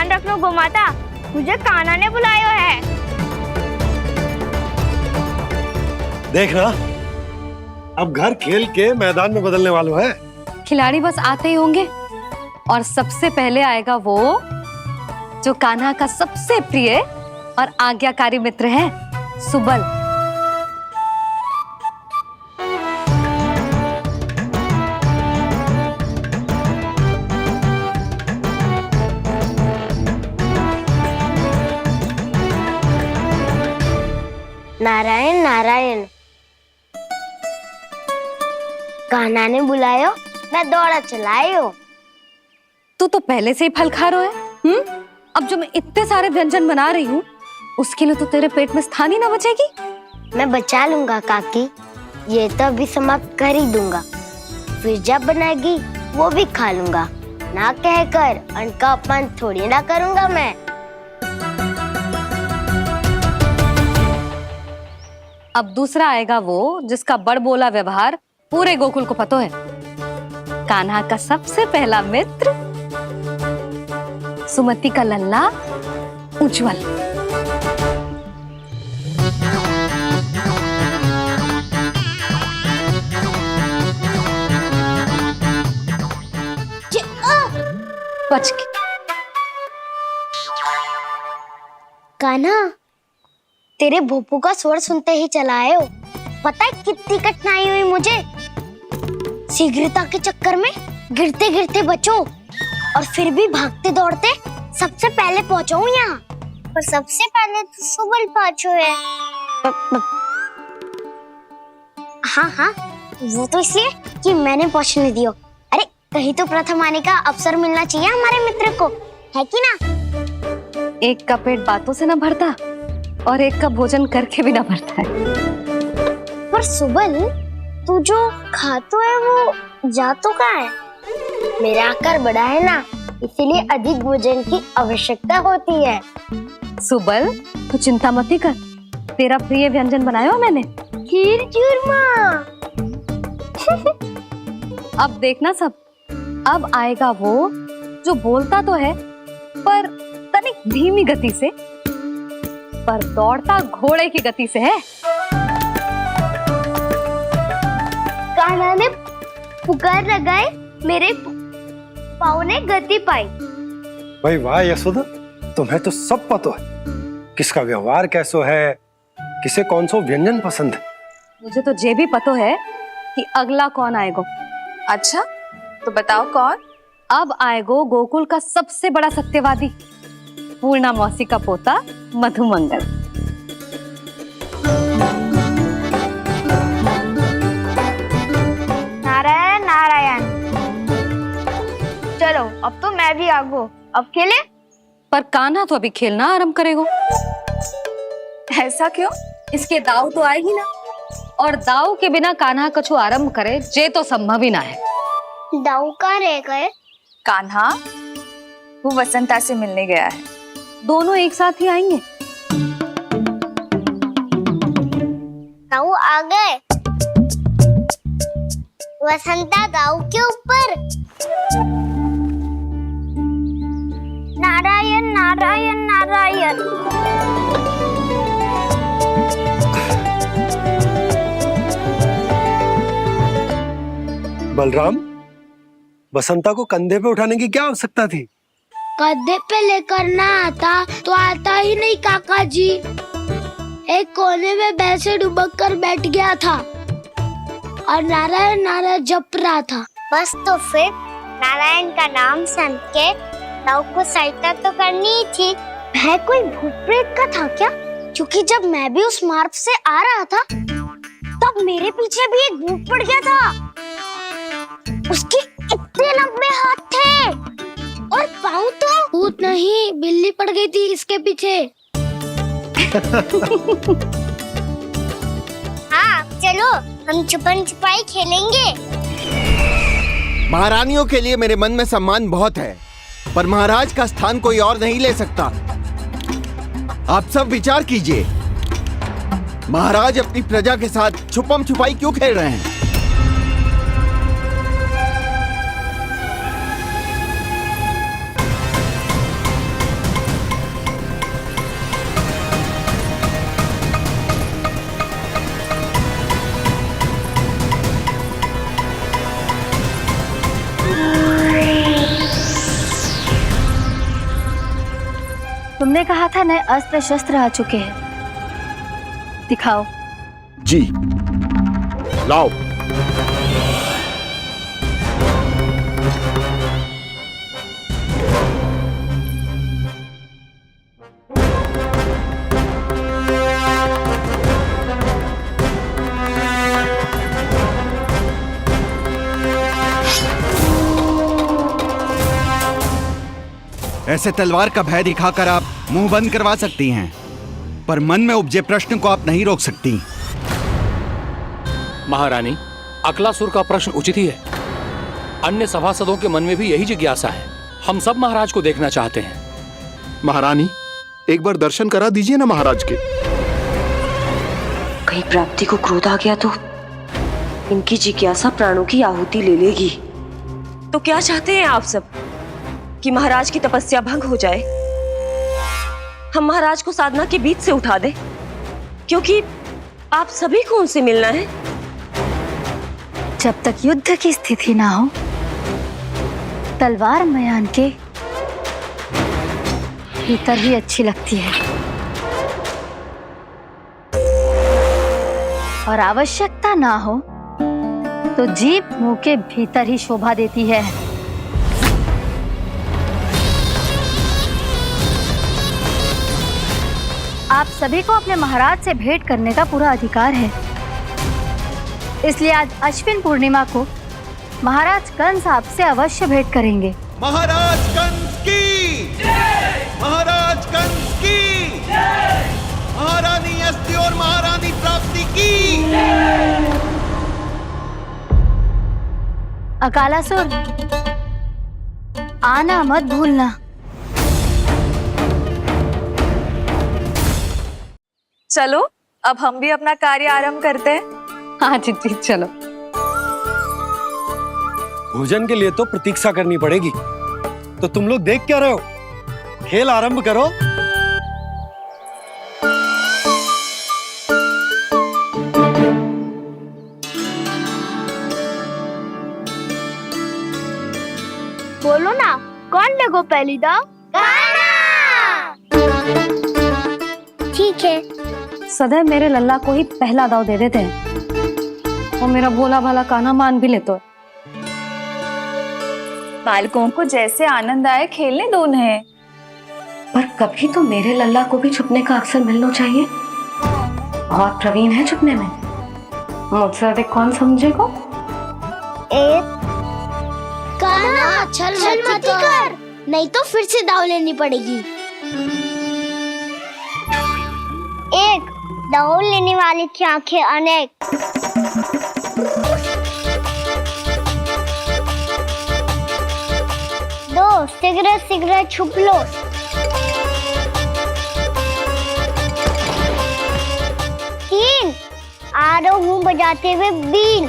ध्यान रखना गोमाता, मुझे कान्हा ने बुलाया है। देखना, अब घर खेल के मैदान में बदलने वालों है। खिलाड़ी बस आते ही होंगे और सबसे पहले आएगा वो जो कान्हा का सबसे प्रिय और आज्ञाकारी मित्र है, सुबल। नारायण नारायण, कान्हा ने बुलायो, मैं दौड़ा चलायो। तू तो पहले से ही फल खा रहा है। अब जो मैं इतने सारे व्यंजन बना रही हूँ, उसके लिए तो तेरे पेट में स्थान ही ना बचेगी। मैं बचा लूंगा काकी, ये तो अभी समाप्त कर ही दूंगा, फिर जब बनाएगी वो भी खा लूंगा। ना कहकर अन्न का अपमान थोड़ी ना करूंगा मैं। अब दूसरा आएगा वो जिसका बड़ बोला व्यवहार पूरे गोकुल को पता है, कान्हा का सबसे पहला मित्र, सुमति का लल्ला उज्जवल। बच के। कान्हा, तेरे भोपू का स्वर सुनते ही चला आए हो। पता है कितनी कठिनाई हुई मुझे, शीघ्रता के चक्कर में गिरते गिरते बचो और फिर भी भागते दौड़ते सबसे पहले पहुंचा हूँ यहाँ। पर सबसे पहले तो सुबल पहुंचो है। हाँ हाँ, वो तो इसलिए कि मैंने पहुंचने दियो। अरे कहीं तो प्रथम आने का अवसर मिलना चाहिए हमारे मित्र को, है कि ना? एक का पेट बातों से ना भरता और एक का भोजन करके भी ना भरता है। पर सुबल, तू जो खातो है वो जातो कहाँ है? मेरा आकार बड़ा है ना, इसीलिए अधिक भोजन की आवश्यकता होती है। सुबल, तू चिंता मत ही कर, तेरा प्रिय व्यंजन बनाया हो मैंने, खीर चूरमा। अब देखना सब, अब आएगा वो जो बोलता तो है पर तनिक धीमी गति से, पर दौड़ता घोड़े की गति से है। कान्हा ने पुकार लगाए, मेरे पाँव ने गति पाई। भाई वाह यशोदा, तुम्हें तो सब पता है, किसका व्यवहार कैसो है, किसे कौन सो व्यंजन पसंद है। मुझे तो ये भी पता है कि अगला कौन आएगा। अच्छा, तो बताओ कौन? अब आएगो गोकुल का सबसे बड़ा सत्यवादी, पूर्णा मौसी का पोता मधुमंगल। नारायण नारायण, चलो अब तो मैं भी आगो, अब खेले। पर कान्हा तो अभी खेलना आरंभ करेगो। ऐसा क्यों? इसके दाव तो आएगी ना। और दाव के बिना कान्हा कछु आरंभ करे जे तो संभव ही ना है। दाऊ कहाँ रह गए? कान्हा, वो वसंता से मिलने गया है। दोनों एक साथ ही आएंगे। दाऊ आ गए। वसंता दाऊ के ऊपर। नारायण नारायण नारायण। बलराम, बसंता को कंधे पे उठाने की क्या आवश्यकता थी? कंधे पे लेकर ना आता तो आता ही नहीं काका जी। एक कोने में वैसे डुबक कर बैठ गया था और नारायण नारायण जप रहा था। बस तो फिर नारायण का नाम सुन के दाऊ को सहायता तो करनी ही थी। वह कोई भूत प्रेत का था क्या? क्योंकि जब मैं भी उस मार्ग से आ रहा था तब मेरे पीछे भी एक भूत पड़ गया था। उसके इतने लंबे हाथ थे और पाँव तो। भूत नहीं, बिल्ली पड़ गई थी इसके पीछे। हाँ चलो, हम छुपन छुपाई खेलेंगे। महारानियों के लिए मेरे मन में सम्मान बहुत है, पर महाराज का स्थान कोई और नहीं ले सकता। आप सब विचार कीजिए, महाराज अपनी प्रजा के साथ छुपम छुपाई क्यों खेल रहे हैं? तुमने कहा था नए अस्त्र शस्त्र आ चुके हैं, दिखाओ। जी लाओ। ऐसे तलवार का भय दिखाकर आप मुंह बंद करवा सकती हैं, पर मन में उपजे प्रश्न को आप नहीं रोक सकती। महारानी, अकलासुर का प्रश्न उचित ही है। अन्य सभासदों के मन में भी यही जिज्ञासा है। हम सब महाराज को देखना चाहते हैं। महारानी, एक बार दर्शन करा दीजिए ना महाराज के। कहीं प्राप्ति को क्रोध आ गया तो इनकी जिज्ञासा प्राणों की आहुति ले लेगी। तो क्या चाहते हैं आप सब? कि महाराज की तपस्या भंग हो जाए? हम महाराज को साधना के बीच से उठा दें? क्योंकि आप सभी को उनसे मिलना है। जब तक युद्ध की स्थिति ना हो, तलवार मयान के भीतर ही अच्छी लगती है, और आवश्यकता ना हो तो जीभ मुंह के भीतर ही शोभा देती है। आप सभी को अपने महाराज से भेंट करने का पूरा अधिकार है, इसलिए आज अश्विन पूर्णिमा को महाराज कंस आपसे अवश्य भेंट करेंगे। महाराज कंस की जय! महाराज कंस की जय! महारानी अस्ति और महारानी प्राप्ति की जय! अकालासुर, आना मत भूलना। चलो अब हम भी अपना कार्य आरंभ करते हैं। हाँ जी चलो। भोजन के लिए तो प्रतीक्षा करनी पड़ेगी, तो तुम लोग देख क्या रहे हो? खेल आरंभ करो। बोलो ना, कौन लगो पहली दाव? ठीक है। सदैव मेरे लल्ला को ही पहला दाव दे देते हैं, और मेरा भोला भाला कान्हा मान भी लेते। बालकों को जैसे आनंद आए खेलने दो उन्हें। पर कभी तो मेरे लल्ला को भी छुपने का अवसर मिलना चाहिए। बहुत प्रवीण है छुपने में, मुझसे अधिक कौन समझेगा? कान्हा छल मत कर, नहीं तो फिर से दाव लेनी पड़ेगी। एक दाव लेने वाली की आंखें अनेक। दो, शीघ्र शीघ्र छुप लो। तीन, आ रहा हूँ बजाते हुए बीन।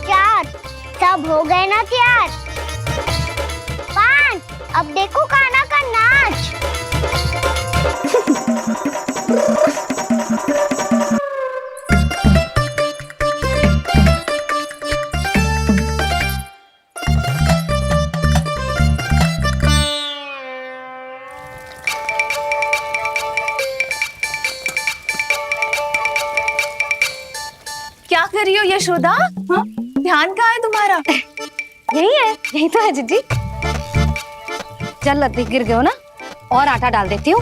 चार, सब हो गए ना तैयार? पांच, अब देखो कान्हा का नाच। क्या कर रही हो यशोदा? हाँ? ध्यान कहाँ है तुम्हारा? यही है, यही तो है जीजी। चल लद्दी गिर गए हो ना, और आटा डाल देती हूँ।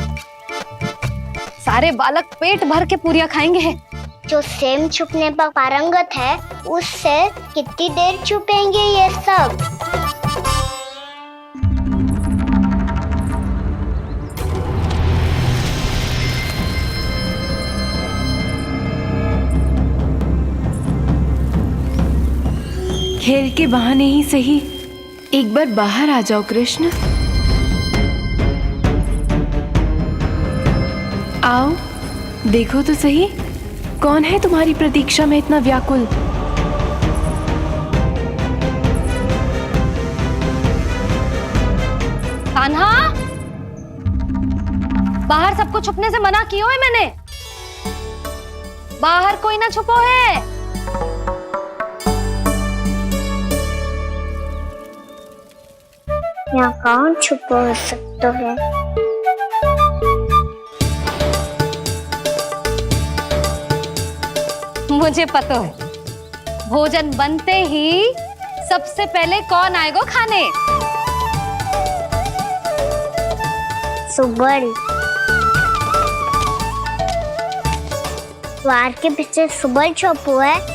सारे बालक पेट भर के पूरियां खाएंगे। जो सेम छुपने पर पारंगत है, उससे कितनी देर छुपेंगे ये सब? खेल के बहाने ही सही एक बार बाहर आ जाओ कृष्ण। आओ देखो तो सही, कौन है तुम्हारी प्रतीक्षा में इतना व्याकुल? कान्हा, बाहर सबको छुपने से मना किया है मैंने। बाहर कोई ना छुपो है। यहाँ कौन छुपा हो सकता है? मुझे पता है, भोजन बनते ही सबसे पहले कौन आएगा खाने? सुबल। द्वार के पीछे सुबल छुपा है।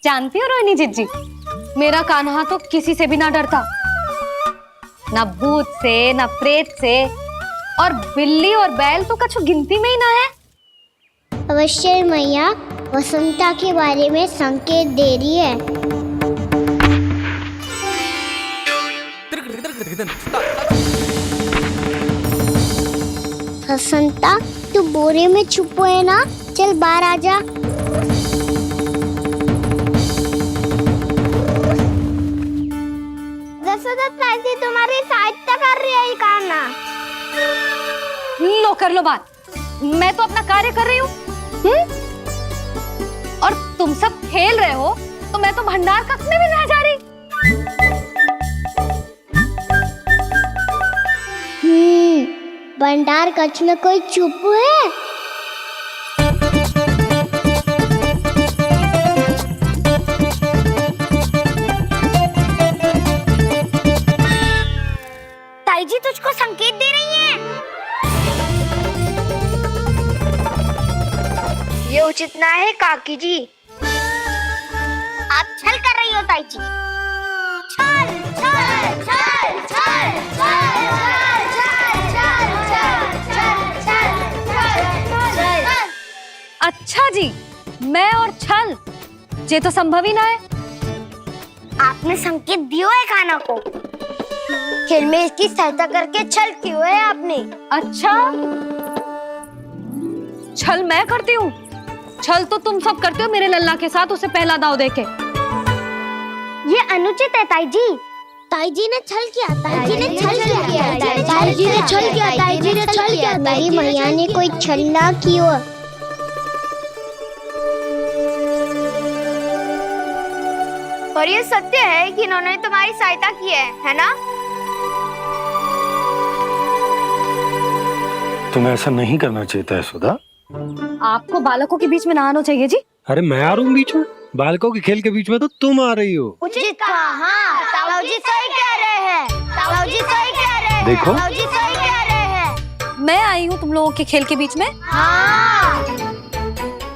जानती हो रोहिणी जीजी, मेरा कान्हा तो किसी से भी ना डरता, ना भूत से, ना प्रेत से, और बिल्ली और बैल तो कछु गिनती में ही ना है। अवश्य मैया वसंता के बारे में संकेत दे रही है। वसंता, तू बोरे में छुपो है ना? चल बाहर आ जा। तुम्हारी सहायता कर रही है कान्हा। लो कर लो बात, मैं तो अपना कार्य कर रही हूँ। और तुम सब खेल रहे हो तो मैं तो भंडार कक्ष में भी नहीं जा रही। भंडार कक्ष में कोई चुप है? ताई जी तुझको संकेत दे रही हैं। ये उचित ना है काकी जी। आप छल कर रही हो ताई जी। छल छल छल छल छल छल। अच्छा जी, मैं और छल, ये तो संभव ही ना है। आपने संकेत दियो है कान्हा को। खेल में इसकी सहायता करके छल क्यों है आपने? अच्छा, छल मैं करती हूँ? छल तो तुम सब करते हो मेरे लल्ला के साथ, उसे पहला दाव देके। ये अनुचित है ताई जी। ताई जी ने छल किया, ताई जी ने छल किया, ताई जी ने छल किया, ताई जी ने छल किया। मेरी मैया ने कोई छल ना किया। और ये सत्य है कि इन्होंने तुम्हारी सहायता की है ना? तुम्हें ऐसा नहीं करना चाहिए था यशोदा। आपको बालकों के बीच में ना आना चाहिए जी। अरे मैं आ रहा हूँ बीच में? बालकों के खेल के बीच में तो तुम आ रही हो। उचित कहा। हाँ, ताऊ जी सही कह रहे हैं। ताऊ जी सही कह रहे हैं। देखो। ताऊ जी सही कह रहे हैं। मैं आई हूँ तुम लोगों के खेल के बीच में? हाँ।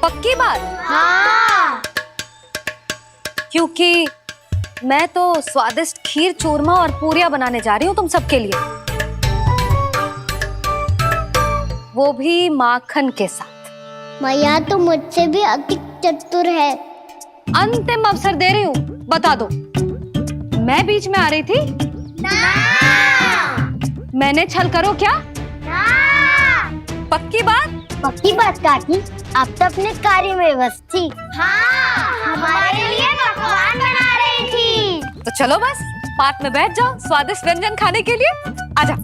पक्की बात? हाँ। क्योंकि मैं तो स्वादिष्ट खीर, चूरमा और पूरियां बनाने जा रही हूँ तुम सबके लिए, वो भी माखन के साथ। मैया तो मुझसे भी अधिक चतुर है। अंतिम अवसर दे रही हूँ, बता दो, मैं बीच में आ रही थी? ना। मैंने छल करो क्या? ना। पक्की बात? पक्की बात काकी, आप तो अपने कार्य में व्यस्त थी। हाँ, हमारे लिए पकवान बना रही थी। तो चलो बस पात में बैठ जाओ स्वादिष्ट व्यंजन खाने के लिए। आजा।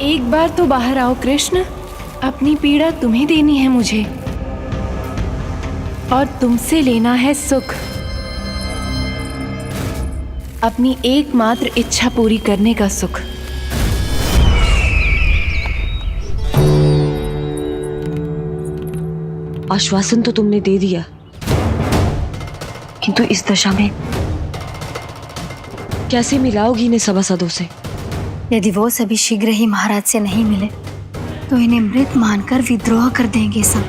एक बार तो बाहर आओ कृष्ण, अपनी पीड़ा तुम्हें देनी है मुझे, और तुमसे लेना है सुख। अपनी एकमात्र इच्छा पूरी करने का सुख। आश्वासन तो तुमने दे दिया, किंतु इस दशा में कैसे मिलाओगी इन्हें सभासदों से? यदि वो सभी शीघ्र ही महाराज से नहीं मिले तो इन्हें मृत मानकर विद्रोह कर देंगे सब।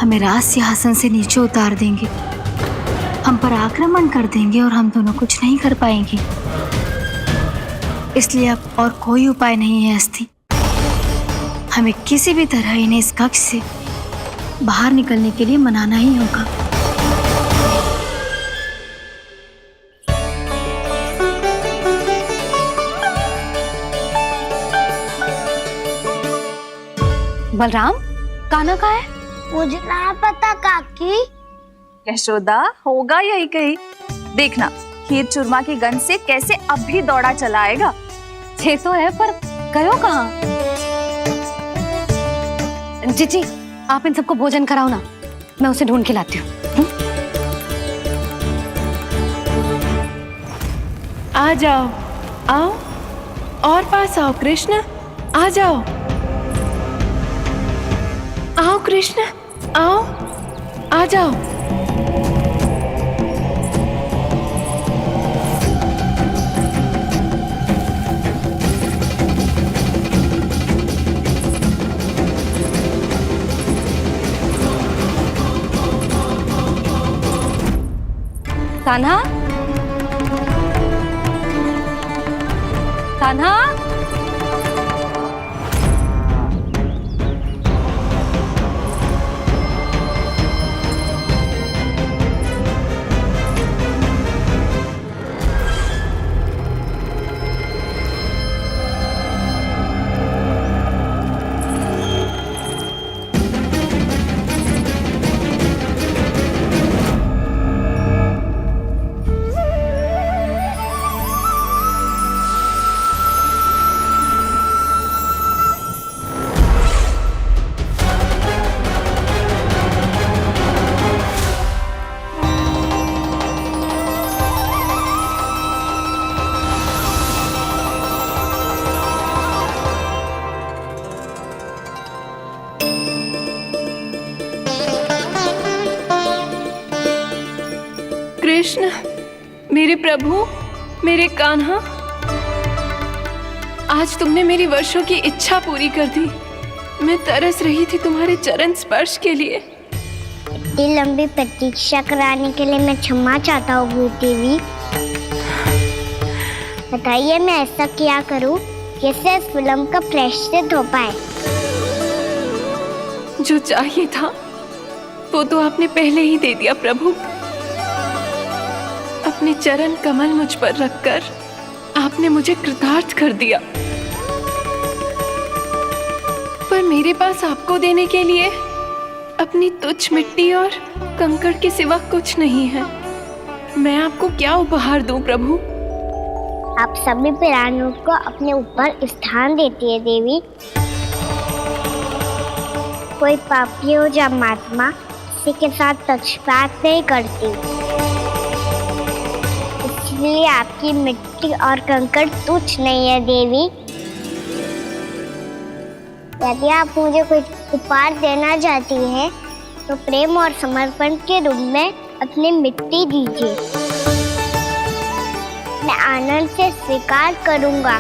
हमें राज सिंहासन से नीचे उतार देंगे, हम पर आक्रमण कर देंगे और हम दोनों कुछ नहीं कर पाएंगे। इसलिए अब और कोई उपाय नहीं है अस्थि। हमें किसी भी तरह इन्हें इस कक्ष से बाहर निकलने के लिए मनाना ही होगा। बलराम, कान्हा कहाँ है? मुझे ना पता काकी। यशोदा, होगा यही कहीं। देखना खीर चूरमा की गंध से कैसे अब भी दौड़ा चला आएगा। छे तो है, पर गयो कहाँ? जीजी, आप इन सबको भोजन कराओ ना, मैं उसे ढूंढ के लाती हूँ। आ जाओ, आओ और पास आओ कृष्ण, आ जाओ। आओ कृष्ण, आओ, आ जाओ। कान्हा, कान्हा, कृष्ण, मेरे प्रभु, मेरे कान्हा, आज तुमने मेरी वर्षों की इच्छा पूरी कर दी। मैं तरस रही थी तुम्हारे चरण स्पर्श के लिए। इतनी लंबी प्रतीक्षा कराने के लिए मैं क्षमा चाहता हूँ देवी। बताइए मैं ऐसा क्या करूँ जिससे इस फिल्म का प्रायश्चित हो पाए? जो चाहिए था वो तो आपने पहले ही दे दिया प्रभु। अपने चरण कमल मुझ पर रखकर आपने मुझे कृतार्थ कर दिया। पर मेरे पास आपको देने के लिए अपनी तुच्छ मिट्टी और कंकड़ के सिवा कुछ नहीं है। मैं आपको क्या उपहार दूं प्रभु? आप सभी प्राणियों को अपने ऊपर स्थान देती है देवी। कोई पापी हो या महात्मा, किसी के साथ पक्षपात नहीं करती, इसलिए आपकी मिट्टी और कंकड़ तुच्छ नहीं है देवी। यदि आप मुझे कोई उपहार देना चाहती हैं, तो प्रेम और समर्पण के रूप में अपनी मिट्टी दीजिए। मैं आनंद से स्वीकार करूंगा।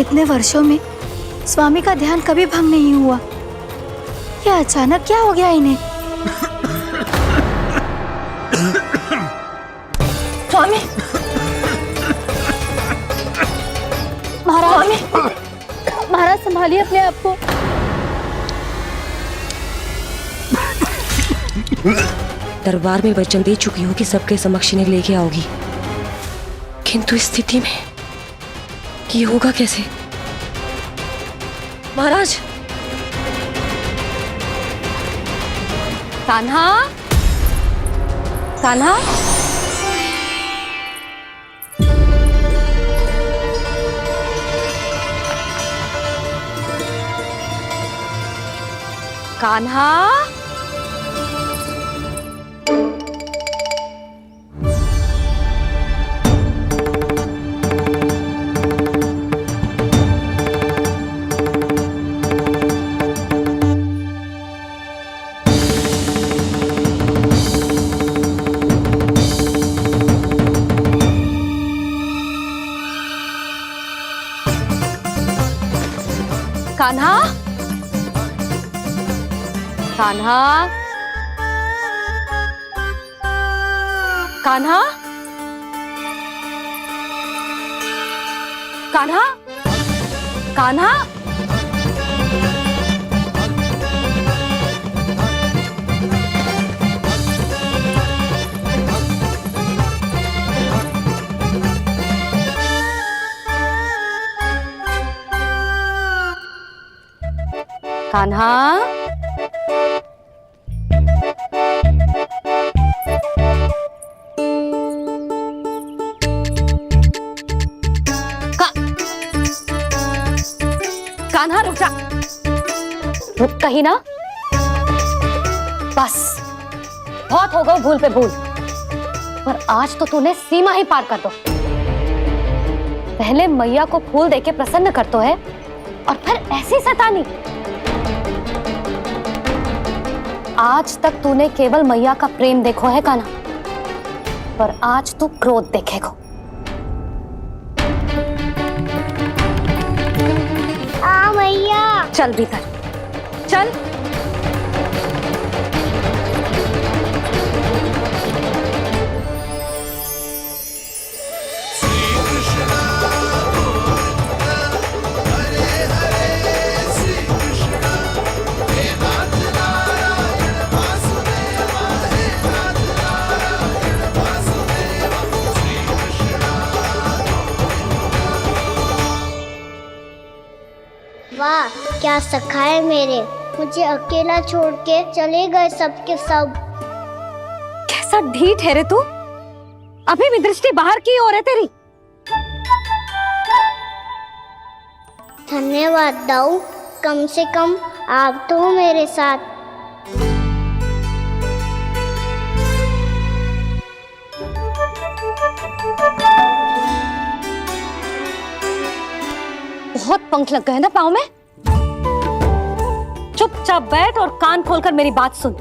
इतने वर्षों में स्वामी का ध्यान कभी भंग नहीं हुआ। ये अचानक क्या हो गया इन्हें? स्वामी, संभालिए अपने आप को। दरबार में वचन दे चुकी हूँ कि सबके समक्ष इन्हें लेके आओगी, किंतु इस स्थिति में ये होगा कैसे? महाराज! कान्हा, कान्हा, कान्हा, कान्हा, कान्हा, कान्हा, कान्हा, कान्हा, कान्हा, कान्हा रुक जा, रुक कहीं ना। बस बहुत हो गया भूल पे भूल, पर आज तो तूने सीमा ही पार कर दो। पहले मैया को फूल देके प्रसन्न कर तो है, और फिर ऐसी सतानी। आज तक तूने केवल मैया का प्रेम देखो है कान्हा, पर आज तू क्रोध देखेगा। मैया चल भीतर चल। वाह क्या सखा है मेरे, मुझे अकेला छोड़ के चले गए सबके सब। कैसा ढीठ है रे तू, अभी भी दृष्टि बाहर की ओर है तेरी। धन्यवाद दाऊ, कम से कम आप तो हो मेरे साथ। बहुत पंख लग गए ना पाँव में। चुपचाप बैठ और कान खोलकर मेरी बात सुन।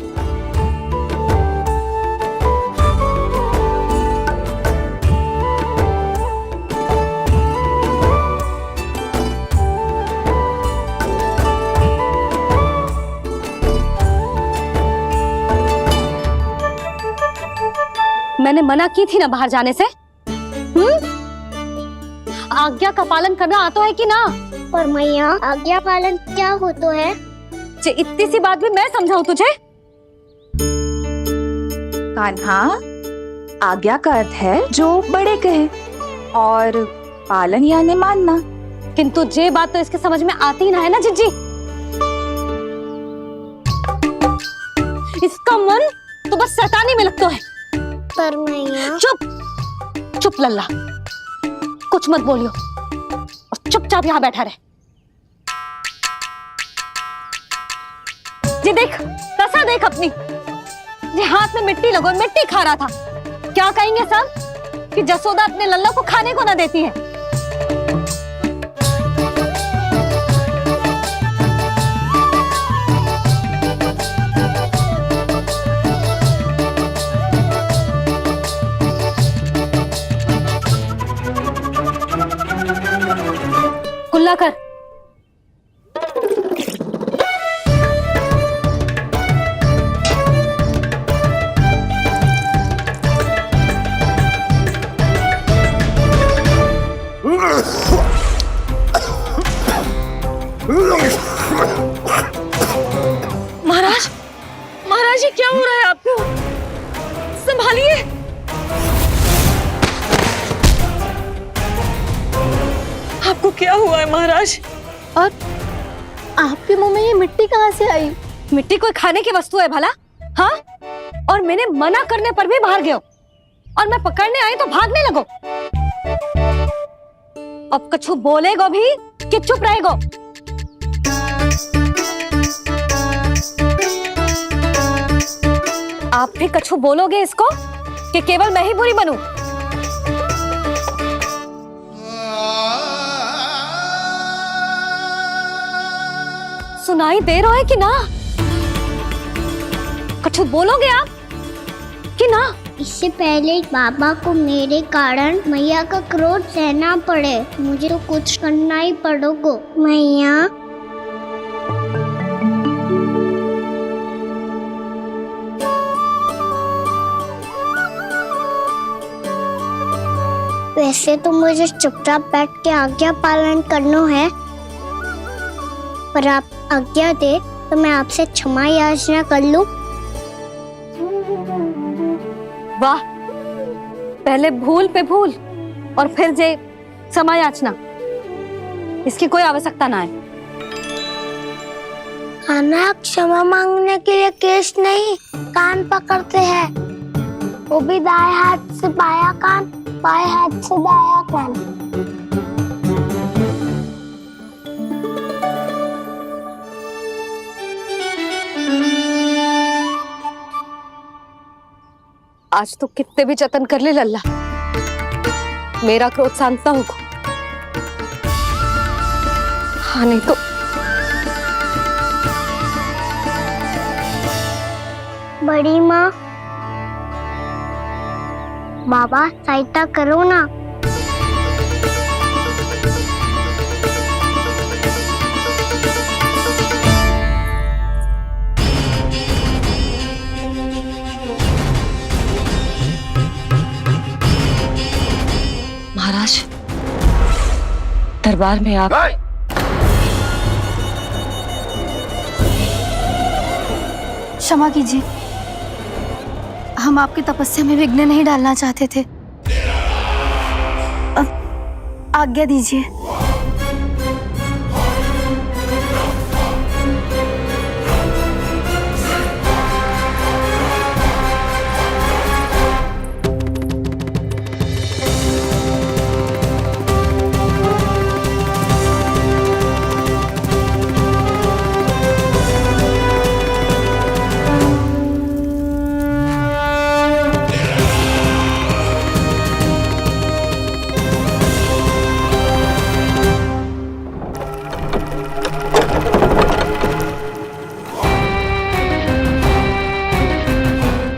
मैंने मना की थी ना बाहर जाने से। आज्ञा का पालन करना आता है कि ना? पर मैया आज्ञा पालन क्या होता है? इतनी सी बात भी मैं समझाऊं तुझे? कान्हा, आज्ञा का अर्थ है जो बड़े कहे, और पालन यानी मानना। किंतु ये बात तो इसके समझ में आती ना है ना जिज्जी। इसका मन तो बस शैतानी में लगता है। पर मैया चुप चुप लल्ला, कुछ मत बोलियो और चुपचाप यहाँ बैठा रहे। ये देख तसा देख अपनी, ये हाथ में मिट्टी लगो, मिट्टी खा रहा था। क्या कहेंगे सब कि जसोदा अपने लल्ला को खाने को ना देती है। कुल्ला कर। हुआ है महाराज? और आपके मुंह में ये मिट्टी कहाँ से आई? मिट्टी कोई खाने की वस्तु है भला? हाँ, और मैंने मना करने पर भी बाहर गए और मैं पकड़ने आई तो भागने लगो। अब कछु बोलेगो भी कि चुप रहेगो? आप भी कछु बोलोगे इसको कि केवल मैं ही बुरी बनूं? सुनाई दे रहा है कि ना? कछु बोलोगे आप कि ना? इससे पहले बाबा को मेरे कारण मैया का क्रोध सहना पड़े, मुझे तो कुछ करना ही पड़ेगा। मैया, वैसे तो मुझे चुपचाप बैठ के आज्ञा पालन करना है, पर आप आज्ञा दे तो मैं आपसे क्षमा याचना कर लूं। वाह, पहले भूल पे भूल और फिर जे क्षमा याचना, इसकी कोई आवश्यकता ना है। खाना क्षमा मांगने के लिए केस नहीं, कान पकड़ते हैं, वो भी दाएं हाथ से बायां कान, बाएं हाथ से दायां कान। आज तो कितने भी जतन कर ले लल्ला, मेरा क्रोध शांत ना होगा। हाँ नहीं तो बड़ी माँ, बाबा सहायता करो ना। महाराज, दरबार में आप क्षमा कीजिए, हम आपकी तपस्या में विघ्न नहीं डालना चाहते थे। अब आज्ञा दीजिए।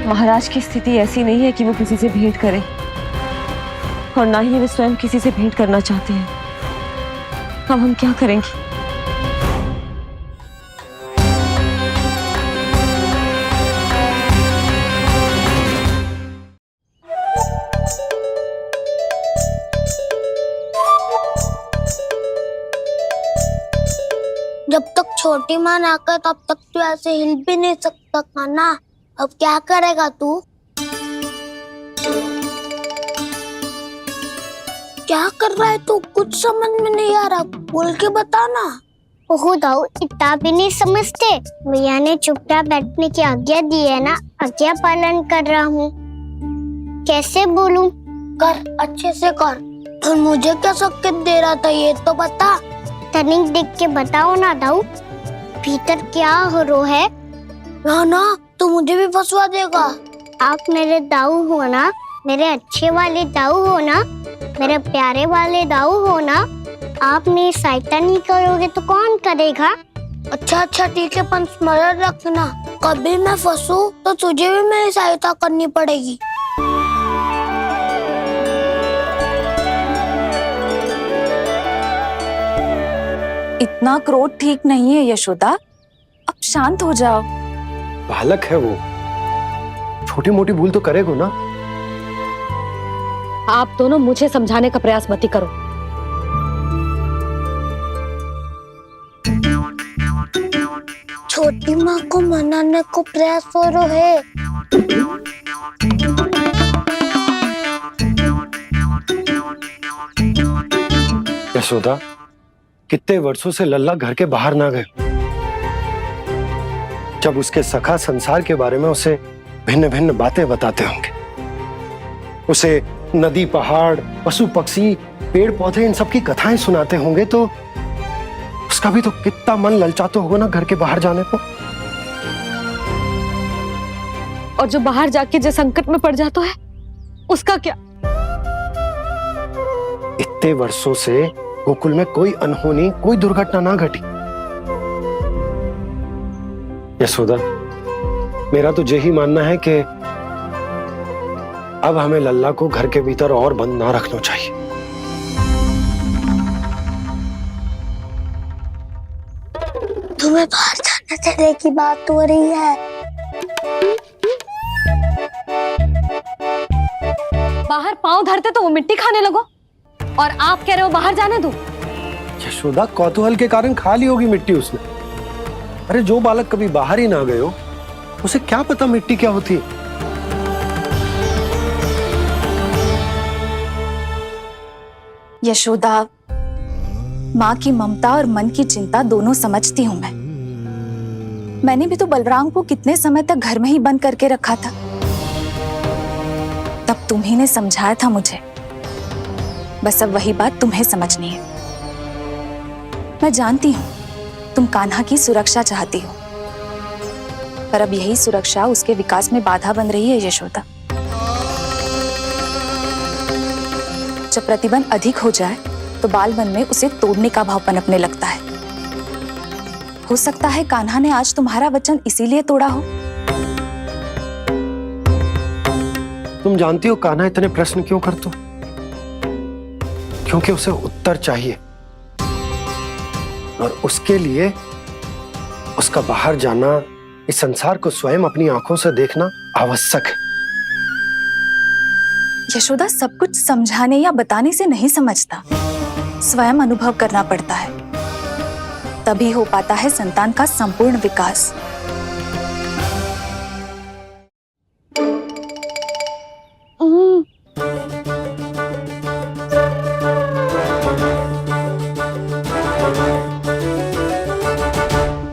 महाराज की स्थिति ऐसी नहीं है कि वो किसी से भेंट करें, और ना ही वे स्वयं किसी से भेंट करना चाहते हैं। अब हम क्या करेंगे? जब तक छोटी माँ ना कर तब तक तू ऐसे हिल भी नहीं सकता था ना। अब क्या करेगा तू? क्या कर रहा है तू? कुछ समझ में नहीं आ रहा, बोल के बता ना। ओहो दाऊ, इतना भी नहीं समझते। भैया ने चुपचाप बैठने की आज्ञा दी है ना, आज्ञा पालन कर रहा हूँ। कैसे बोलूं? कर, अच्छे से कर। और मुझे क्या संकेत दे रहा था ये तो बता। तनिक देख के बताओ ना दाऊ, भीतर क्या हो रहा है? ना, तू मुझे भी फंसवा देगा। आप मेरे दाऊ हो ना, मेरे अच्छे वाले दाऊ हो ना, मेरे प्यारे वाले दाऊ हो ना। आप मेरी सहायता नहीं करोगे तो कौन करेगा? अच्छा ठीक है, पर स्मरण रखना, कभी मैं फंसू तो तुझे भी मेरी सहायता करनी पड़ेगी। इतना क्रोध ठीक नहीं है यशोदा, अब शांत हो जाओ। बालक है वो, छोटी मोटी भूल तो करेगा ना। आप दोनों मुझे समझाने का प्रयास मत ही करो। छोटी माँ को मनाने को प्रयास हो रहा है। यशोदा, कितने वर्षों से लल्ला घर के बाहर ना गए। जब उसके सखा संसार के बारे में उसे भिन्न भिन्न बातें बताते होंगे, उसे नदी, पहाड़, पशु पक्षी, पेड़ पौधे, इन सब की कथाएं सुनाते होंगे, तो उसका भी तो कितना मन ललचाता होगा ना घर के बाहर जाने को। और जो बाहर जाके जिस संकट में पड़ जाता है उसका क्या? इतने वर्षों से गोकुल में कोई अनहोनी, कोई दुर्घटना ना घटी। यशोदा, मेरा तो यही मानना है कि अब हमें लल्ला को घर के भीतर और बंद ना रखना चाहिए। तुम्हें बाहर जाने देने की बात हो रही है। बाहर पांव धरते तो वो मिट्टी खाने लगो, और आप कह रहे हो बाहर जाने दो। यशोदा, कौतूहल के कारण खा ली होगी मिट्टी उसने। अरे जो बालक कभी बाहर ही ना गए हो, उसे क्या पता मिट्टी क्या होती है। यशोदा, माँ की ममता और मन की चिंता दोनों समझती हूँ मैं। मैंने भी तो बलराम को कितने समय तक घर में ही बंद करके रखा था। तब तुम्ही ने समझाया था मुझे। बस अब वही बात तुम्हें समझनी है। मैं जानती हूँ तुम कान्हा की सुरक्षा चाहती हो, पर अब यही सुरक्षा उसके विकास में बाधा बन रही है यशोदा। जब प्रतिबंध अधिक हो जाए तो बाल मन में उसे तोड़ने का भाव पनपने लगता है। हो सकता है कान्हा ने आज तुम्हारा वचन इसीलिए तोड़ा हो। तुम जानती हो कान्हा इतने प्रश्न क्यों करता? क्योंकि उसे उत्तर चाहिए, और उसके लिए उसका बाहर जाना, इस संसार को स्वयं अपनी आंखों से देखना आवश्यक है। यशोदा, सब कुछ समझाने या बताने से नहीं समझता, स्वयं अनुभव करना पड़ता है। तभी हो पाता है संतान का संपूर्ण विकास।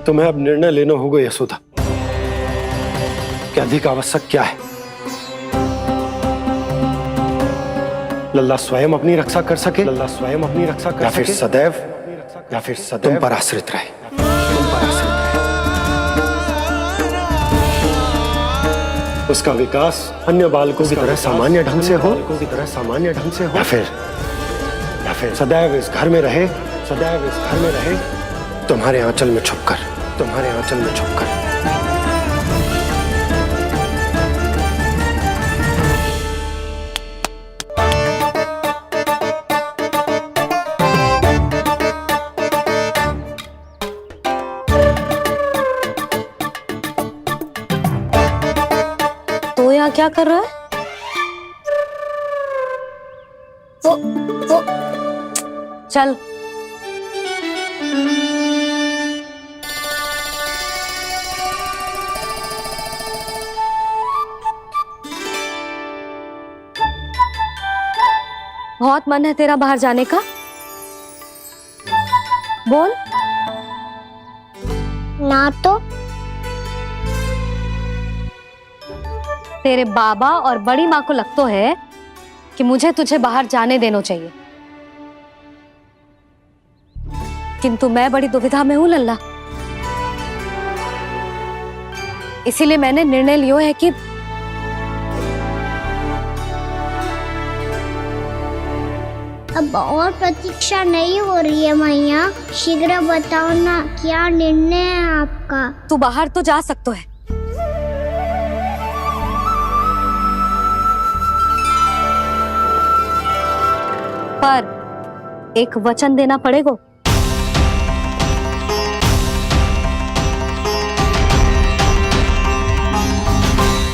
तुम्हें अब निर्णय लेना होगा यशोदा कि अधिक आवश्यक क्या है। लल्ला स्वयं अपनी रक्षा कर सके, लल्ला स्वयं अपनी रक्षा कर, या फिर सदैव तुम पर आश्रित रहे। उसका विकास अन्य बालकों की तरह सामान्य ढंग से हो, या फिर सदैव इस घर में रहे, तुम्हारे आंचल में छुपकर। तो यहाँ क्या कर रहा है? वो चल। बहुत मन है तेरा बाहर जाने का? बोल। ना तो तेरे बाबा और बड़ी माँ को लगता है कि मुझे तुझे बाहर जाने देना चाहिए, किंतु मैं बड़ी दुविधा में हूं लल्ला। इसीलिए मैंने निर्णय लिया है कि अब और प्रतीक्षा नहीं हो रही है मैया। शीघ्र बताओ ना, क्या निर्णय है आपका? तू बाहर तो जा सकता है, पर एक वचन देना पड़ेगा।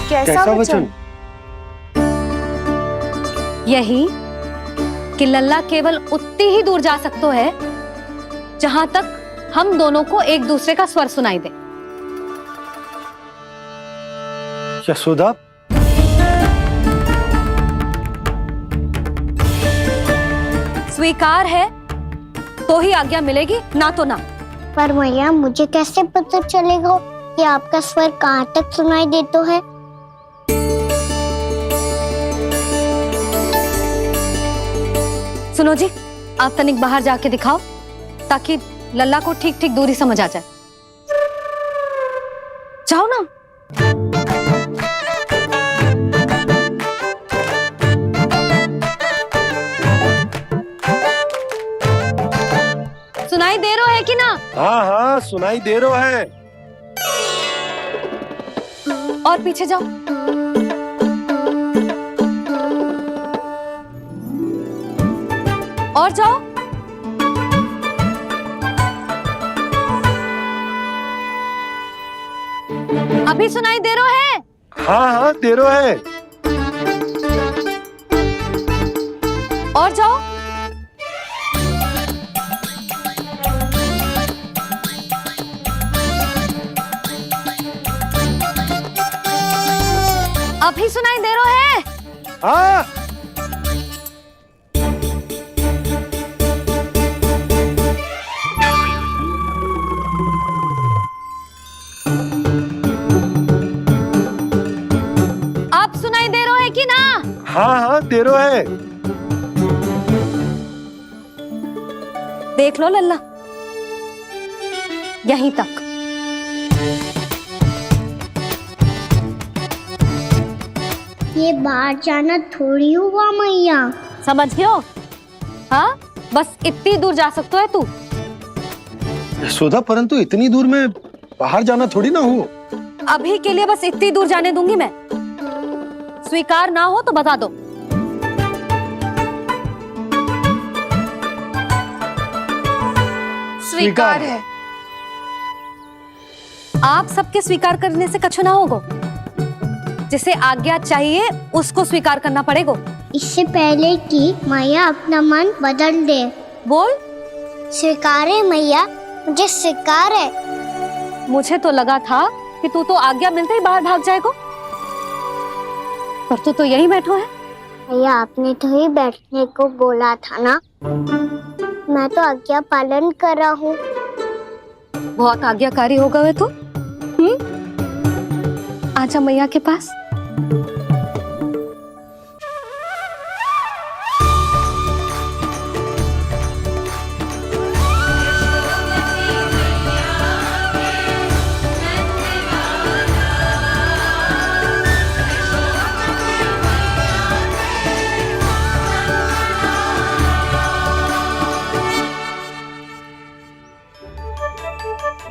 कैसा वचन? यही कि लल्ला केवल उतनी ही दूर जा सकता है जहां तक हम दोनों को एक दूसरे का स्वर सुनाई दे। यशोदा, स्वीकार है तो ही आज्ञा मिलेगी, ना तो ना। पर मैया मुझे कैसे पता चलेगा कि आपका स्वर कहाँ तक सुनाई देता है? सुनो जी, आप तनिक बाहर जाके दिखाओ ताकि लल्ला को ठीक ठीक दूरी समझ आ जाए। जाओ ना। सुनाई दे रहा है कि ना? हाँ हाँ सुनाई दे रहा है। और पीछे जाओ। और जाओ। अभी सुनाई दे रहा है? हाँ हाँ दे रहा है। और जाओ। अभी सुनाई दे रहा है? हाँ आप सुनाई दे रहा है कि ना? हाँ हाँ दे रहा है। देख लो लल्ला, यहीं तक। ये बाहर जाना थोड़ी हुआ मैया। समझ गयो? हाँ, बस इतनी दूर जा सकते है तू। यशोदा परंतु इतनी दूर में बाहर जाना थोड़ी ना हो। अभी के लिए बस इतनी दूर जाने दूंगी मैं। स्वीकार ना हो तो बता दो। स्वीकार है। आप सबके स्वीकार करने से कछु ना होगो। जिसे आज्ञा चाहिए उसको स्वीकार करना पड़ेगा। इससे पहले कि मैया अपना मन बदल दे। बोल। स्वीकार है मैया, मुझे स्वीकार है। मुझे तो लगा था कि तू तो आज्ञा मिलते ही बाहर भाग जाएगा, पर तू तो यहीं बैठो है। मैया आपने तो ही बैठने को बोला था ना, मैं तो आज्ञा पालन कर रहा हूँ। बहुत आज्ञाकारी हो गए तू। आजा मैया के पास।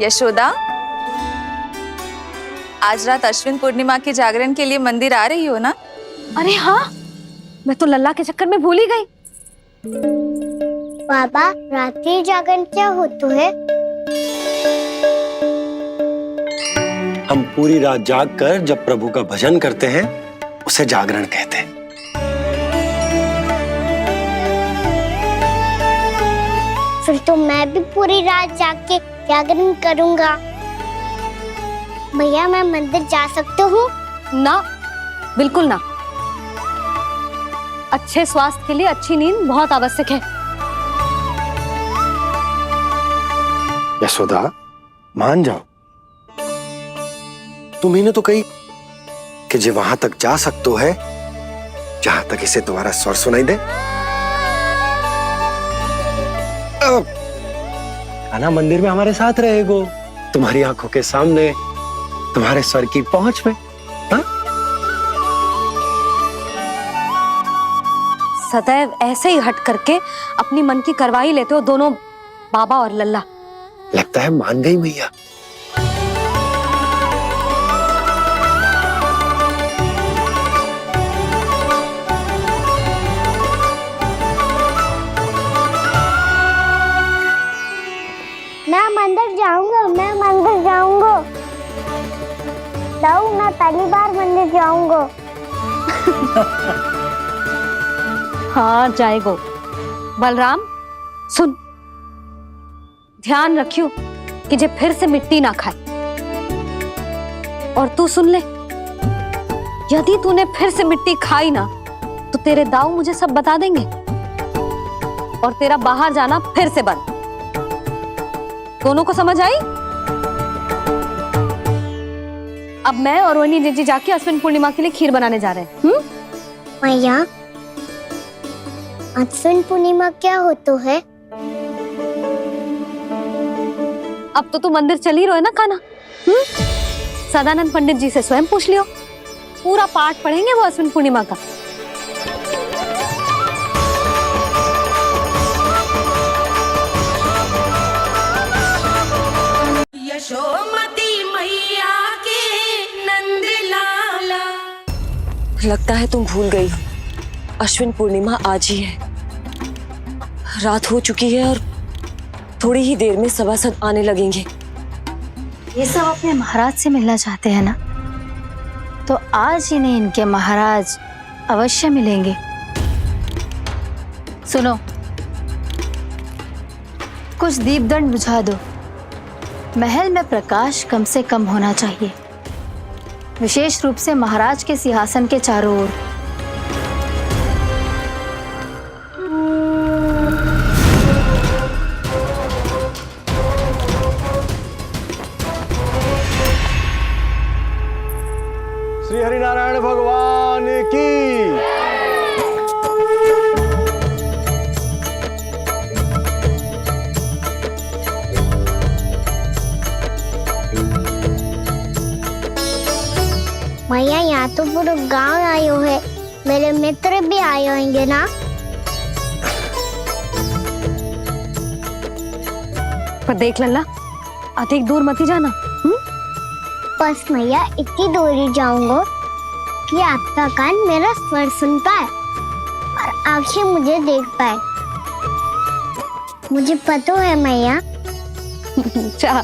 यशोदा, आज रात अश्विन पूर्णिमा के जागरण के लिए मंदिर आ रही हो ना? अरे हाँ, मैं तो लल्ला के चक्कर में भूल ही गई। बाबा, रात्रि जागरण क्या होता है? हम पूरी रात जाग कर जब प्रभु का भजन करते हैं उसे जागरण कहते हैं। फिर तो मैं भी पूरी रात जाग के जागरण करूंगा। भैया मैं मंदिर जा सकती हूँ? ना, बिल्कुल ना। अच्छे स्वास्थ्य के लिए अच्छी नींद बहुत आवश्यक है। यशोदा मान जाओ, तुम्ही ने तो कही कि जे वहां तक जा सकते है जहां तक इसे तुम्हारा स्वर सुनाई दे। कान्हा मंदिर में हमारे साथ रहेगो, तुम्हारी आंखों के सामने, तुम्हारे स्वर की पहुंच में। हाँ? सदैव ऐसे ही हट करके अपनी मन की करवाई लेते हो दोनों बाबा और लल्ला। लगता है मान गई मैया। मैं मंदिर जाऊंगा, मैं मंदिर जाऊंगा। दाऊ, मैं पहली बार मंदिर जाऊंगा। हाँ जाएगो। बलराम सुन, ध्यान रखियो कि जे फिर से मिट्टी ना खाए। और तू सुन ले, यदि तूने फिर से मिट्टी खाई ना तो तेरे दाऊ मुझे सब बता देंगे और तेरा बाहर जाना फिर से बंद। दोनों को समझ आई? अब मैं और रोहिणी जीजी जाके अश्विन पूर्णिमा के लिए खीर बनाने जा रहे हैं। मैया, अश्विन पूर्णिमा क्या होता है? अब तो तू मंदिर चल ही रहो है ना कान्हा? सदानंद पंडित जी से स्वयं पूछ लियो, पूरा पाठ पढ़ेंगे वो अश्विन पूर्णिमा का। यशोमती मैया के नंद लाला। लगता है तुम भूल गई हो, अश्विन पूर्णिमा आज ही है। रात हो चुकी है और थोड़ी ही देर में सभासद आने लगेंगे। ये सब अपने महाराज से मिलना चाहते हैं ना, तो आज ही नहीं इनके महाराज अवश्य मिलेंगे। सुनो, कुछ दीपदंड बुझा दो। महल में प्रकाश कम से कम होना चाहिए, विशेष रूप से महाराज के सिंहासन के चारों ओर। श्री हरिनारायण भगवान की। मैया, यहाँ तो पूरा गांव आयो है, मेरे मित्र भी आए होंगे ना? पर देख लल्ला, अधिक दूर मत ही जाना। बस मैया, इतनी दूर ही जाऊंगा कि आपका कान मेरा स्वर सुन पाए और आंखें मुझे देख पाए। मुझे पता है मैया। चाह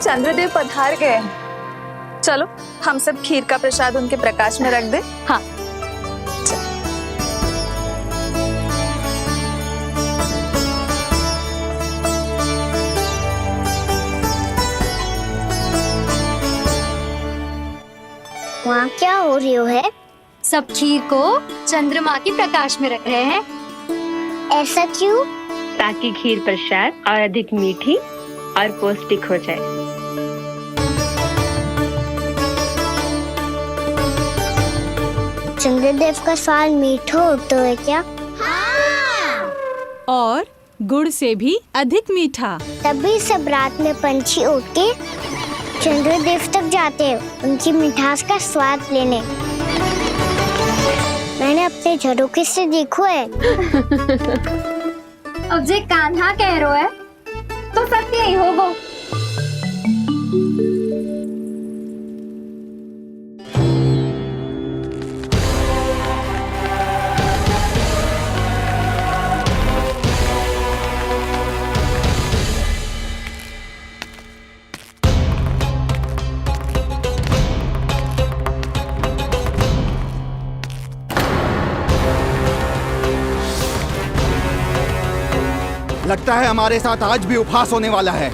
चंद्रदेव पधार गए हैं। चलो हम सब खीर का प्रसाद उनके प्रकाश में रख दें। हाँ। वहाँ क्या हो रही है? सब खीर को चंद्रमा के प्रकाश में रख रहे हैं। ऐसा क्यों? ताकि खीर प्रसाद और अधिक मीठी और पौष्टिक हो जाए। चंद्रदेव का स्वाद मीठा होता है क्या? और गुड़ से भी अधिक मीठा। तभी सब रात में पंछी उड़ के चंद्रदेव तक जाते हैं उनकी मिठास का स्वाद लेने। मैंने अपने झरोखे से देखो है। अब जे कान्हा कह रो है तो सत्य ही होगो। लगता है हमारे साथ आज भी उपहास होने वाला है।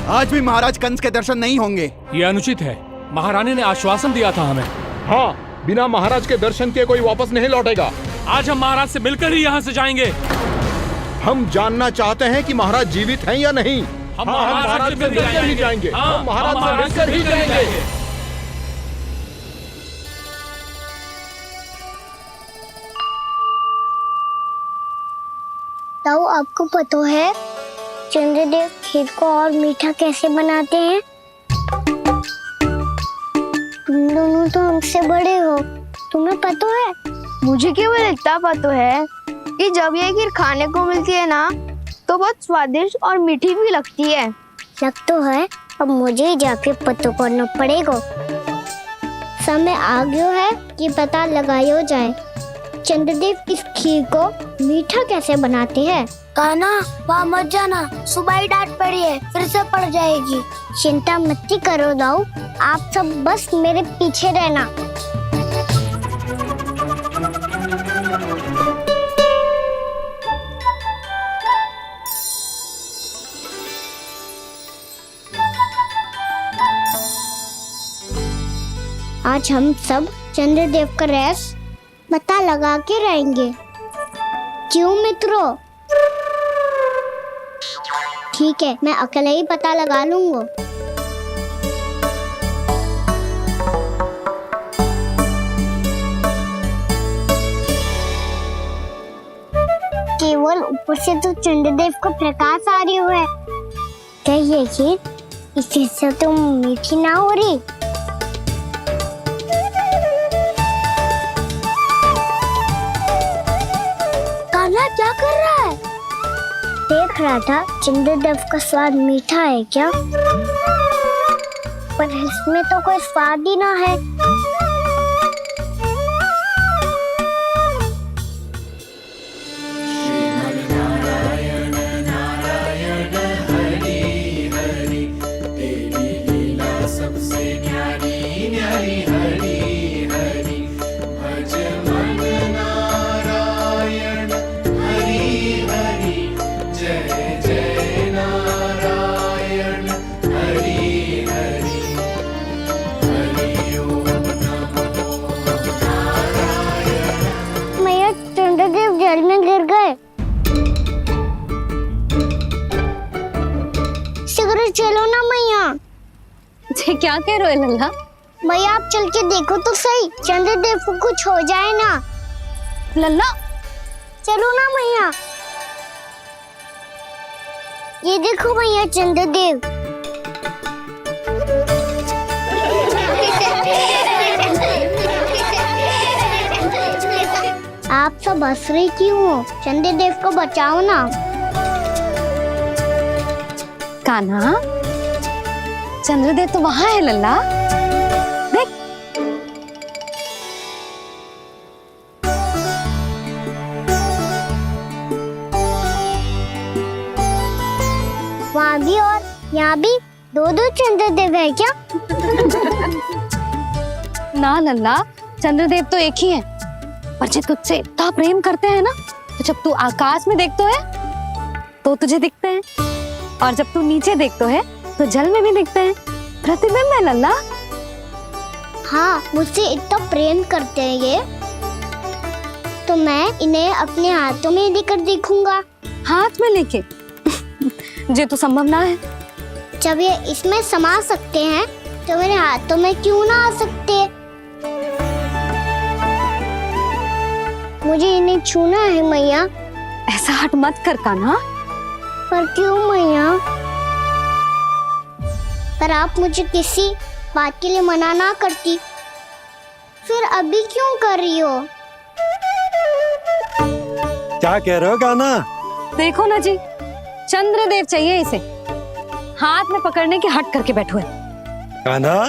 आज भी महाराज कंस के दर्शन नहीं होंगे। ये अनुचित है। महारानी ने आश्वासन दिया था हमें। हाँ, बिना महाराज के दर्शन के कोई वापस नहीं लौटेगा। आज हम महाराज से मिलकर ही यहाँ से जाएंगे। हम जानना चाहते हैं कि महाराज जीवित हैं या नहीं। हम महाराज से मिलकर ही जाएंगे। हम महाराज से मिलकर ही जाएंगे। तो आपको पता है चंद्रदेव खीर को और मीठा कैसे बनाते हैं? तुम दोनों तो हमसे बड़े हो, तुम्हें पता है? मुझे केवल इतना पता है कि जब ये खीर खाने को मिलती है ना तो बहुत स्वादिष्ट और मीठी भी लगती है। लग तो है, अब मुझे ही जाके पता करना पड़ेगा। समय आ गया है कि पता लगाया जाए चंद्रदेव इस खीर को मीठा कैसे बनाते हैं। कान्हा वहाँ मत जाना, सुबह ही डांट पड़ी है, फिर से पड़ जाएगी। चिंता मत करो दाऊ, आप सब बस मेरे पीछे रहना। आज हम सब चंद्रदेव का रहस्य पता लगा के रहेंगे। क्यों मित्रों? ठीक है, मैं अकेले ही पता लगा लूंगा। केवल ऊपर से तो चंद्रदेव को प्रकाश आ रही है, क्या ये खीर इससे तो मीठी ना हो रही? कान्हा क्या कर रहा है? देख रहा था चंद्रदेव का स्वाद मीठा है क्या, पर इसमें तो कोई स्वाद ही ना है। चंद्रदेव जल में गिर गए। शीघ्र चलो ना मैया। ये क्या कह रहे हो लल्ला? मैया आप चल के देखो तो सही, चंद्रदेव को कुछ हो जाए ना। लल्ला चलो ना मैया। ये देखो मैया चंद्रदेव। आप सब हंस रहे क्यों हो? चंद्रदेव को बचाओ ना। कान्हा, चंद्रदेव तो वहां है लल्ला, देख। वहाँ भी और यहाँ भी दो चंद्रदेव है क्या? ना लल्ला, चंद्रदेव तो एक ही है, पर जब तुझसे इतना प्रेम करते हैं ना, तो जब तू आकाश में देखते है तो तुझे दिखते हैं, और जब तू नीचे देखते है तो जल में भी दिखते हैं। प्रतिबिंब है लल्ला। हाँ, मुझसे इतना प्रेम करते हैं ये, तो मैं इन्हें अपने हाथों में लेकर देखूंगा। हाथ में लेके? ये तो संभव ना है। जब ये इसमें समा सकते हैं तो मेरे हाथों में क्यों ना आ सकते? मुझे इन्हें छूना है मैया। ऐसा हट मत कर कान्हा। पर क्यों मैया? पर आप मुझे किसी बात के लिए मना ना करती, फिर अभी क्यों कर रही हो? क्या कह रहे हो कान्हा? देखो ना जी, चंद्रदेव चाहिए इसे, हाथ में पकड़ने की हट करके बैठो है। कान्हा,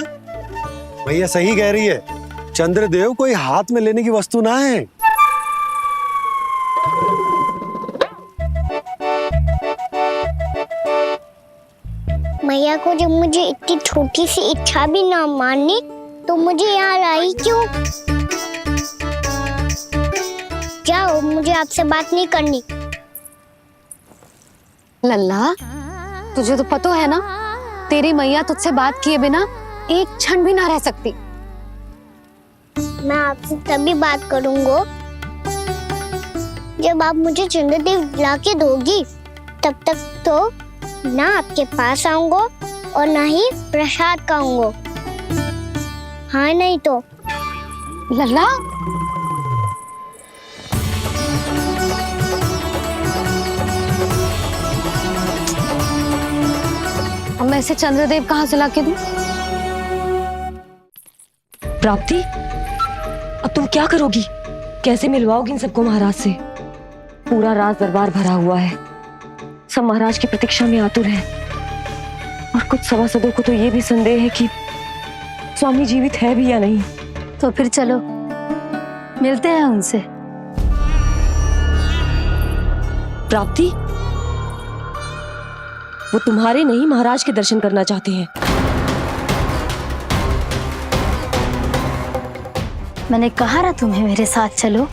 भैया सही कह रही है, चंद्रदेव कोई हाथ में लेने की वस्तु ना है। मैया को जब मुझे इतनी छोटी सी इच्छा भी ना माननी, तो मुझे यहाँ लाई क्यों? जाओ, मुझे आपसे बात नहीं करनी। लल्ला, तुझे तो पता है ना, तेरी मैया तुझसे बात किए बिना एक क्षण भी ना रह सकती। मैं आपसे तभी बात करूंगा जब आप मुझे चंद्रदेव ला के दोगी। तब तक तो ना आपके पास आऊंगा और ना ही प्रसाद खाऊंगा। हाँ नहीं तो? लल्ला, वैसे चंद्रदेव कहाँ से लाके दूं? प्राप्ति, अब तुम क्या करोगी? कैसे मिलवाओगी इन सबको महाराज से? पूरा राज दरबार भरा हुआ है, सब महाराज की प्रतीक्षा में आतुर हैं। और कुछ सभासदों को तो ये भी संदेह है कि स्वामी जीवित है भी या नहीं। तो फिर चलो मिलते हैं उनसे। प्राप्ति, वो तुम्हारे नहीं महाराज के दर्शन करना चाहते हैं। मैंने कहा ना तुम्हें मेरे साथ चलो।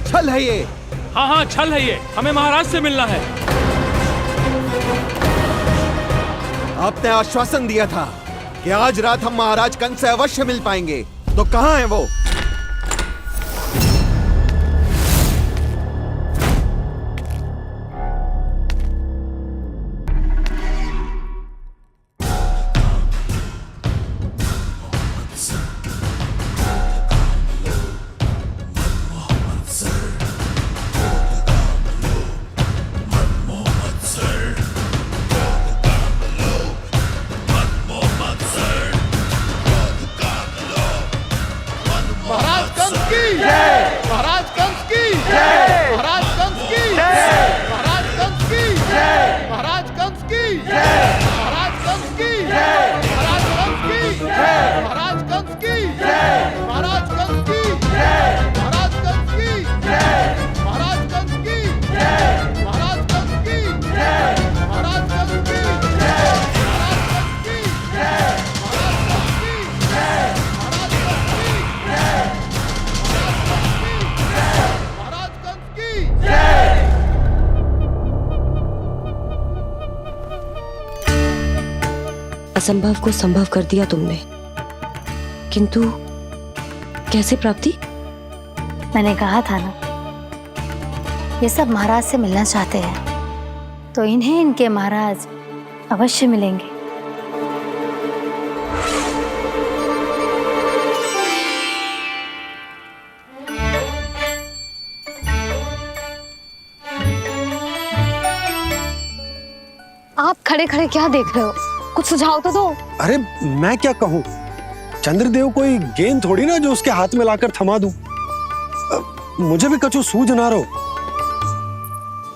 छल है ये। हाँ हाँ छल है ये, हमें महाराज से मिलना है। आपने आश्वासन दिया था कि आज रात हम महाराज कंस से अवश्य मिल पाएंगे, तो कहाँ है वो? महाराज कंस की जय, महाराज कंस की जय, महाराज कंस की जय, महाराज कंस की जय, महाराज कंस की जय, महाराज कंस की जय, महाराज कंस की जय, महाराज कंस की जय, महाराज कंस की जय, महाराज कंस की जय, महाराज कंस की जय, महाराज कंस की जय, महाराज कंस की जय, महाराज कंस की जय, असंभव को संभव कर दिया तुमने, किंतु कैसे प्राप्ति? मैंने कहा था ना, ये सब महाराज से मिलना चाहते हैं, तो इन्हें इनके महाराज अवश्य मिलेंगे। आप खड़े खड़े क्या देख रहे हो? कुछ सुझाव तो दो। अरे मैं क्या कहूँ, चंद्रदेव कोई गेंद थोड़ी ना जो उसके हाथ में लाकर थमा दूं। मुझे भी कछु सूझ ना रहो।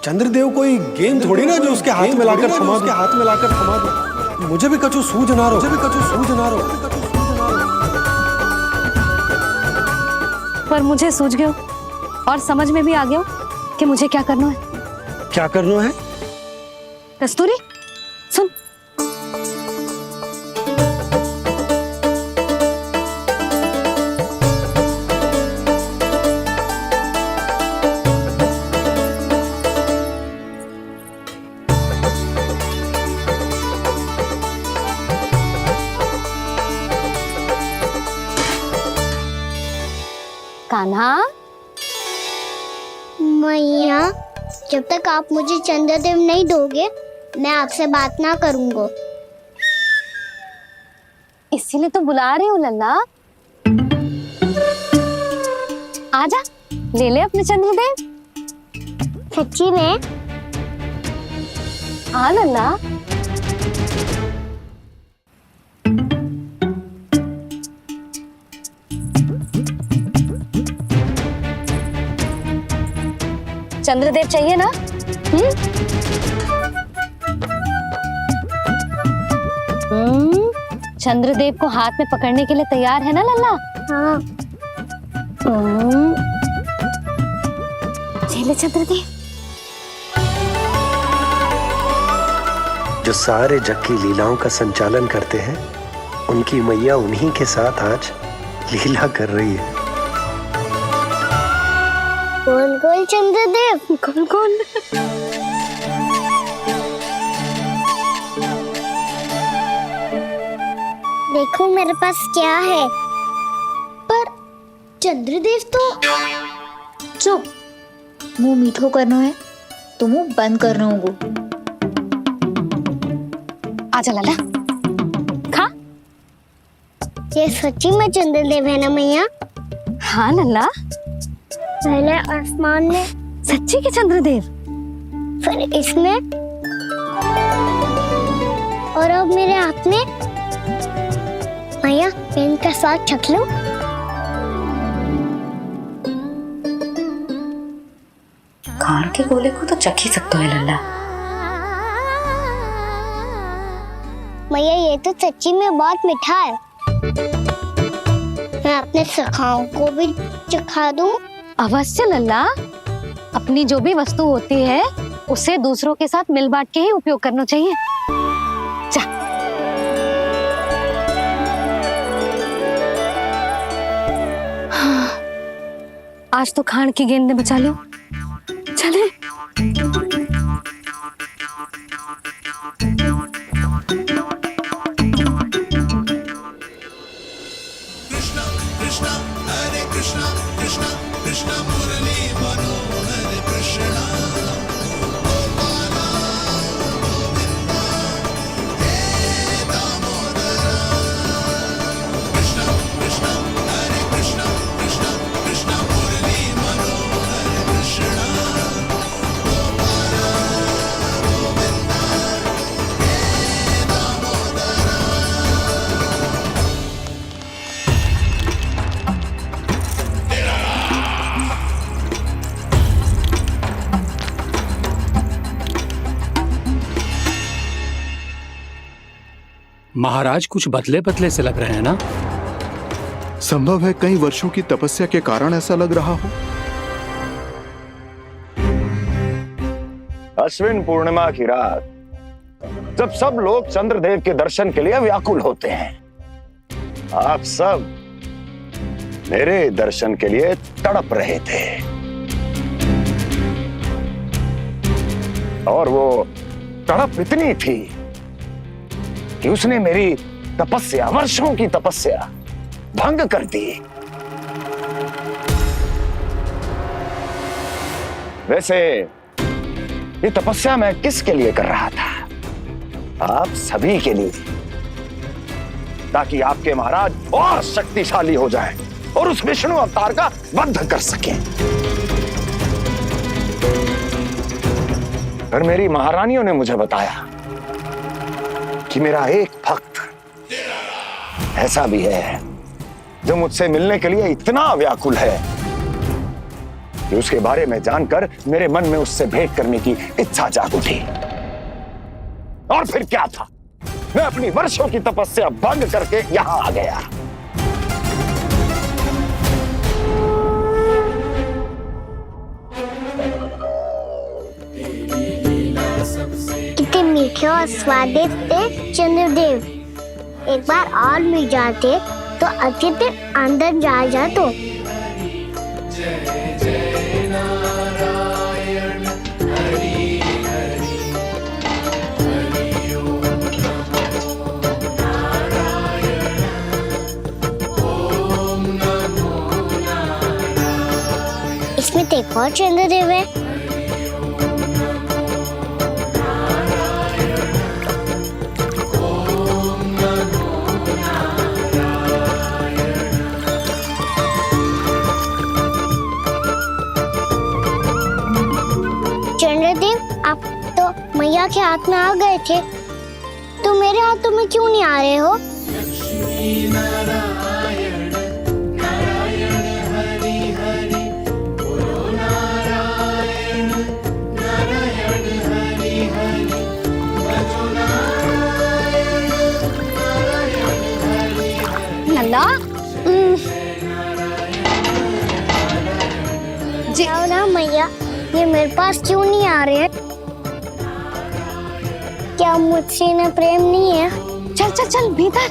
चंद्रदेव कोई गेंद थोड़ी ना जो उसके हाथ में लाकर थमा दूं। मुझे भी कछु सूझ ना रहो। पर मुझे सूझ गयो और समझ में भी आ गया कि मुझे क्या करना है। क्या करना है? कस्तूरी सुन, कान्हा। मैया, जब तक आप मुझे चंद्रदेव नहीं दोगे मैं आपसे बात ना करूंगा। इसीलिए तो बुला रही हूँ लल्ला। आजा, ले ले अपने चंद्रदेव। सच्ची में? हाँ लल्ला। चंद्रदेव चाहिए ना? चंद्रदेव को हाथ में पकड़ने के लिए तैयार है ना लल्ला? हाँ। ले चंद्रदेव। जो सारे जग की लीलाओं का संचालन करते हैं, उनकी मैया उन्हीं के साथ आज लीला कर रही है। कौन कौन चंद्रदेव? कौन कौन? देखो मेरे पास क्या है। पर चंद्रदेव तो चुप, मुंह मीठो करना है तो मुंह बंद करना होगा। आजा लल्ला, खा। ये सच्ची में चंद्रदेव है ना मैया? हाँ लल्ला, पहले आसमान में, सच्ची के चंद्रदेव, फिर इसमें, और अब मेरे हाथ में। मैया, पेन का स्वाद चख लूं? खान के गोले को तो चख ही सकते हो लल्ला। मैया, ये तो सच्ची में बहुत मीठा है। मैं अपने सखाओं को भी चखा दूं? अवश्य लल्ला, अपनी जो भी वस्तु होती है उसे दूसरों के साथ मिल बांट के ही उपयोग करना चाहिए। जा। हाँ, आज तो खान की गेंद ने बचा लो। चले। महाराज कुछ बदले बदले से लग रहे हैं ना? संभव है कई वर्षों की तपस्या के कारण ऐसा लग रहा हो। अश्विन पूर्णिमा की रात, जब सब लोग चंद्रदेव के दर्शन के लिए व्याकुल होते हैं, आप सब मेरे दर्शन के लिए तड़प रहे थे। और वो तड़प इतनी थी कि उसने मेरी तपस्या, वर्षों की तपस्या भंग कर दी। वैसे ये तपस्या मैं किसके लिए कर रहा था? आप सभी के लिए, ताकि आपके महाराज और शक्तिशाली हो जाएं और उस विष्णु अवतार का वध कर सकें। पर मेरी महारानियों ने मुझे बताया कि मेरा एक भक्त ऐसा भी है जो मुझसे मिलने के लिए इतना व्याकुल है कि उसके बारे में जानकर मेरे मन में उससे भेंट करने की इच्छा जाग उठी। और फिर क्या था, मैं अपनी वर्षों की तपस्या भंग करके यहां आ गया। कितने मीठे और स्वादिष्ट थे चंद्रदेव। एक बार और मिल जाते तो अच्छे दिन अंदर जा जातो। इसमें तो एक और चंद्रदेव है। चंद्रदेव, आप तो मैया के हाथ में आ गए थे, तो मेरे हाथों में क्यों नहीं आ रहे हो? लल्ला, जी ना मैया, ये मेरे पास क्यों नहीं आ रहे हैं? क्या मुझसे इन्हें प्रेम नहीं है? चल चल चल भीतर,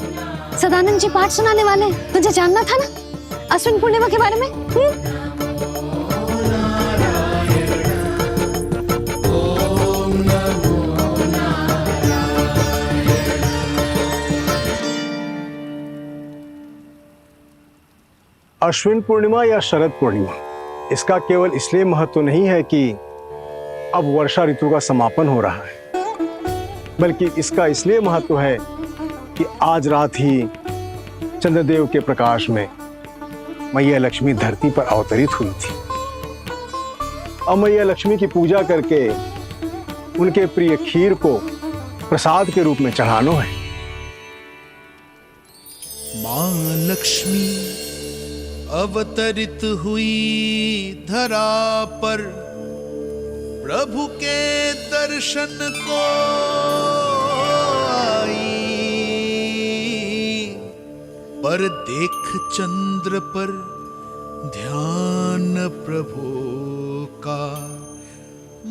सदानंद जी पाठ सुनाने वाले। तुझे जानना था ना अश्विन पूर्णिमा के बारे में? अश्विन पूर्णिमा या शरद पूर्णिमा, इसका केवल इसलिए महत्व नहीं है कि अब वर्षा ऋतु का समापन हो रहा है, बल्कि इसका इसलिए महत्व है कि आज रात ही चंद्रदेव के प्रकाश में मैया लक्ष्मी धरती पर अवतरित हुई थी। अब मैया लक्ष्मी की पूजा करके उनके प्रिय खीर को प्रसाद के रूप में चढ़ाना है। मां लक्ष्मी अवतरित हुई धरा पर, प्रभु के दर्शन को आई, पर देख चंद्र पर ध्यान प्रभु का,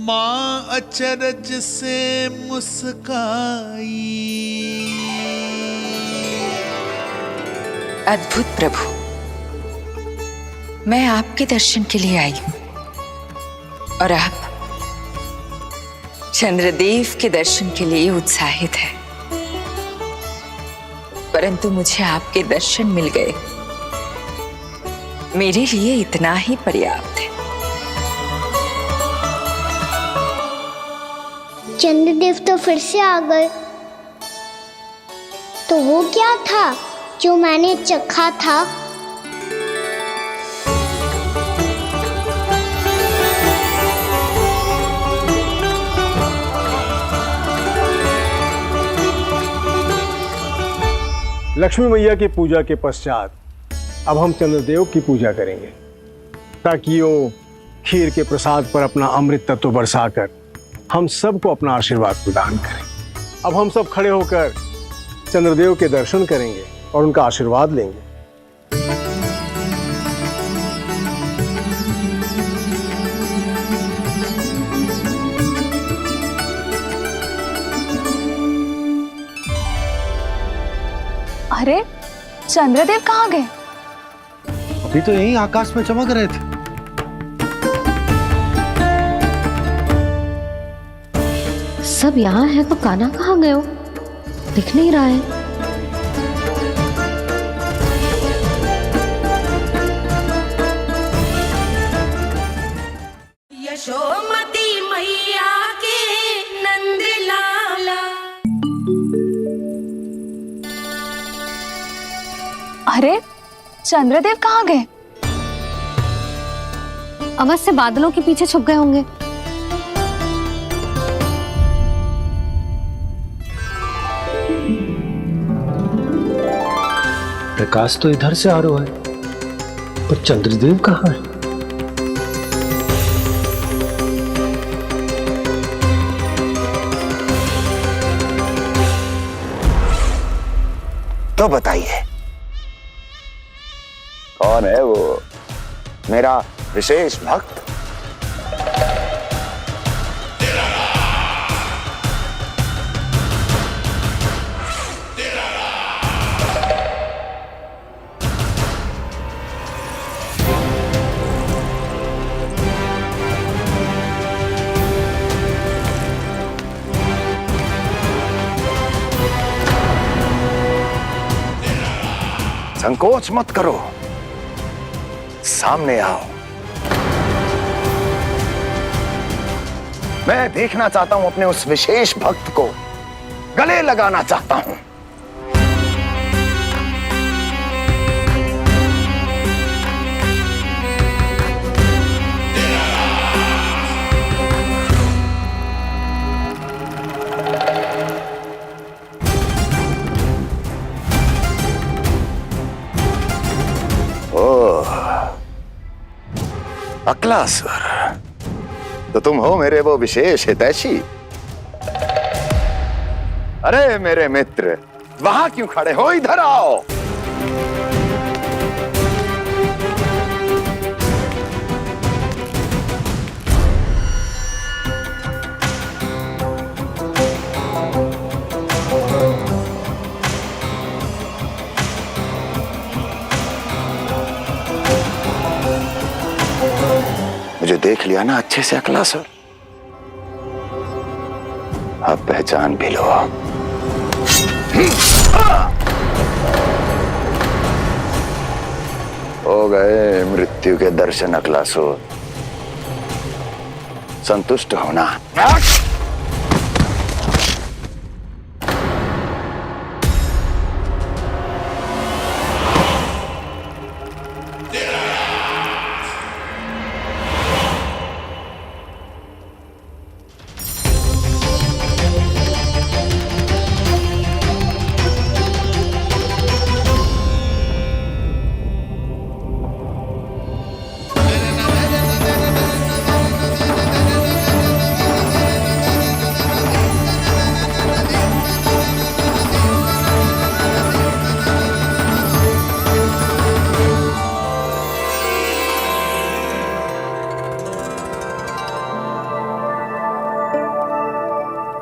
मां अचरज से मुस्काई। अद्भुत प्रभु, मैं आपके दर्शन के लिए आई हूं और आप चंद्रदेव के दर्शन के लिए उत्साहित है, परंतु मुझे आपके दर्शन मिल गए, मेरे लिए इतना ही पर्याप्त है। चंद्रदेव तो फिर से आ गए। तो वो क्या था जो मैंने चखा था? लक्ष्मी मैया की पूजा के पश्चात अब हम चंद्रदेव की पूजा करेंगे, ताकि वो खीर के प्रसाद पर अपना अमृत तत्व बरसाकर हम सबको अपना आशीर्वाद प्रदान करें। अब हम सब खड़े होकर चंद्रदेव के दर्शन करेंगे और उनका आशीर्वाद लेंगे। अरे चंद्रदेव कहाँ गए? अभी तो यही आकाश में चमक रहे थे। सब यहाँ है तो कान्हा कहाँ गए हो? दिख नहीं रहा है। यशोमती मैया के नंद लाला। अरे चंद्रदेव कहाँ गए? अवश्य बादलों के पीछे छुप गए होंगे। प्रकाश तो इधर से आ रहा है, पर चंद्रदेव कहाँ है? तो बताइए कौन है वो मेरा विशेष भक्त? संकोच मत करो, सामने आओ। मैं देखना चाहता हूं अपने उस विशेष भक्त को, गले लगाना चाहता हूं। अक्लासुर, तो तुम हो मेरे वो विशेष हितैषी। अरे मेरे मित्र, वहां क्यों खड़े हो? इधर आओ। मुझे देख लिया ना अच्छे से अक्लासुर? अब पहचान भी लो। हो गए मृत्यु के दर्शन अक्लासुर, संतुष्ट होना।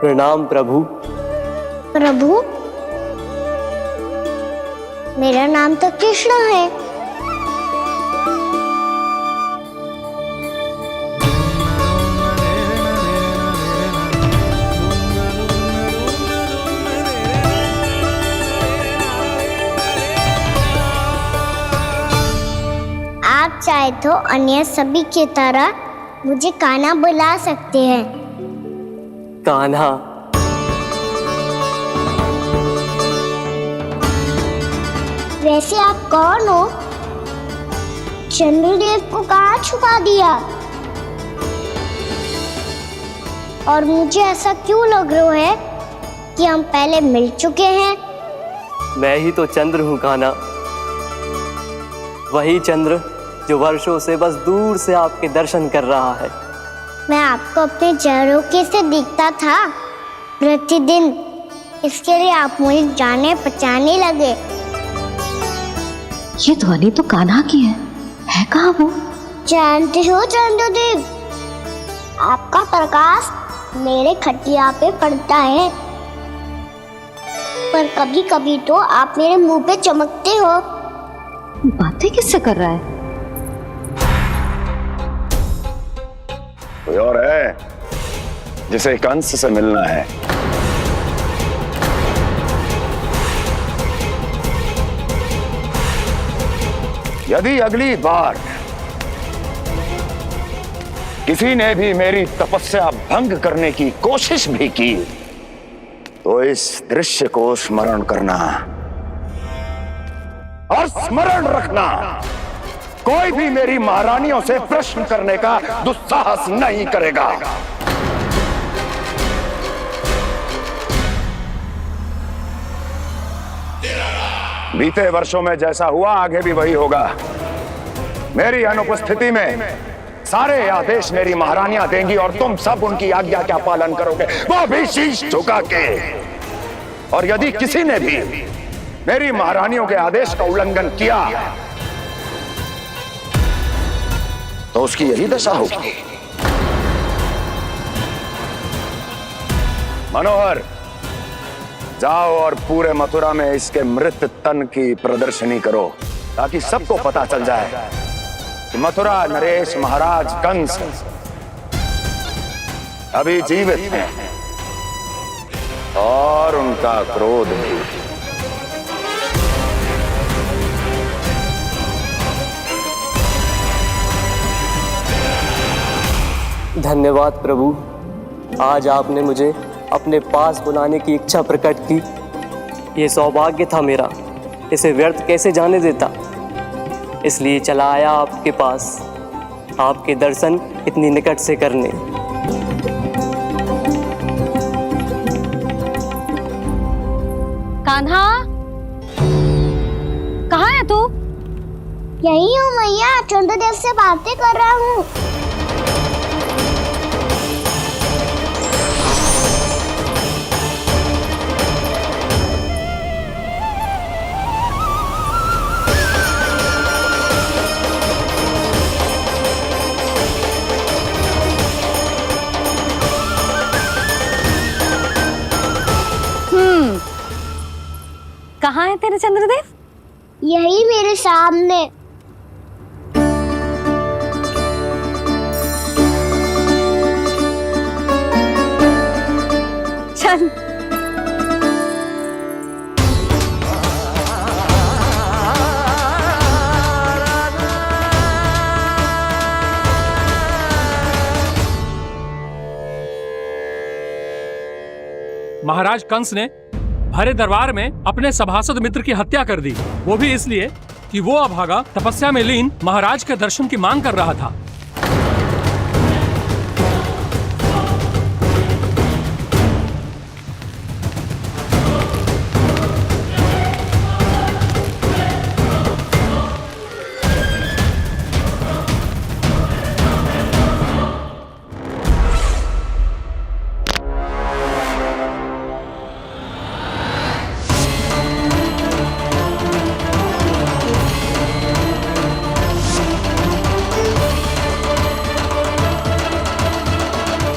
प्रणाम प्रभु। प्रभु, मेरा नाम तो कृष्ण है। आप चाहे तो अन्य सभी की तरह मुझे कान्हा बुला सकते हैं। कान्हा? वैसे आप कौन हो? चंद्रदेव को कहाँ छुपा दिया? और मुझे ऐसा क्यों लग रहा है कि हम पहले मिल चुके हैं? मैं ही तो चंद्र हूँ कान्हा, वही चंद्र जो वर्षों से बस दूर से आपके दर्शन कर रहा है। मैं आपको अपने झरोखे से दिखता था प्रतिदिन, इसके लिए आप मुझे जाने पहचाने लगे। ये ध्वनि तो कान्हा की है कहाँ वो? जानते हो चंद्रदेव, आपका प्रकाश मेरे खटिया पे पड़ता है, पर कभी कभी तो आप मेरे मुंह पे चमकते हो। बातें किससे कर रहा है? कोई और है जिसे कंस से मिलना है? यदि अगली बार किसी ने भी मेरी तपस्या भंग करने की कोशिश भी की तो इस दृश्य को स्मरण करना और स्मरण रखना, कोई भी मेरी महारानियों से प्रश्न करने का दुस्साहस नहीं करेगा। बीते वर्षों में जैसा हुआ आगे भी वही होगा। मेरी अनुपस्थिति में सारे आदेश मेरी महारानियां देंगी और तुम सब उनकी आज्ञा का पालन करोगे, वो भी शीश झुका के। और यदि किसी ने भी मेरी महारानियों के आदेश का उल्लंघन किया तो उसकी यही दशा होगी। मनोहर, जाओ और पूरे मथुरा में इसके मृत तन की प्रदर्शनी करो ताकि सबको पता चल जाए कि मथुरा नरेश महाराज कंस अभी जीवित हैं और उनका क्रोध भी। धन्यवाद प्रभु, आज आपने मुझे अपने पास बुलाने की इच्छा प्रकट की। ये सौभाग्य था मेरा, इसे व्यर्थ कैसे जाने देता। इसलिए चला आया आपके पास, आपके दर्शन इतनी निकट से करने। कान्हा, कहाँ है तू? यही हूँ मैया, चंद्रदेव से बातें कर रहा हूँ। कहाँ है तेरे चंद्रदेव? यही मेरे सामने। चल। महाराज कंस ने भरे दरबार में अपने सभासद मित्र की हत्या कर दी, वो भी इसलिए कि वो अभागा तपस्या में लीन महाराज के दर्शन की मांग कर रहा था।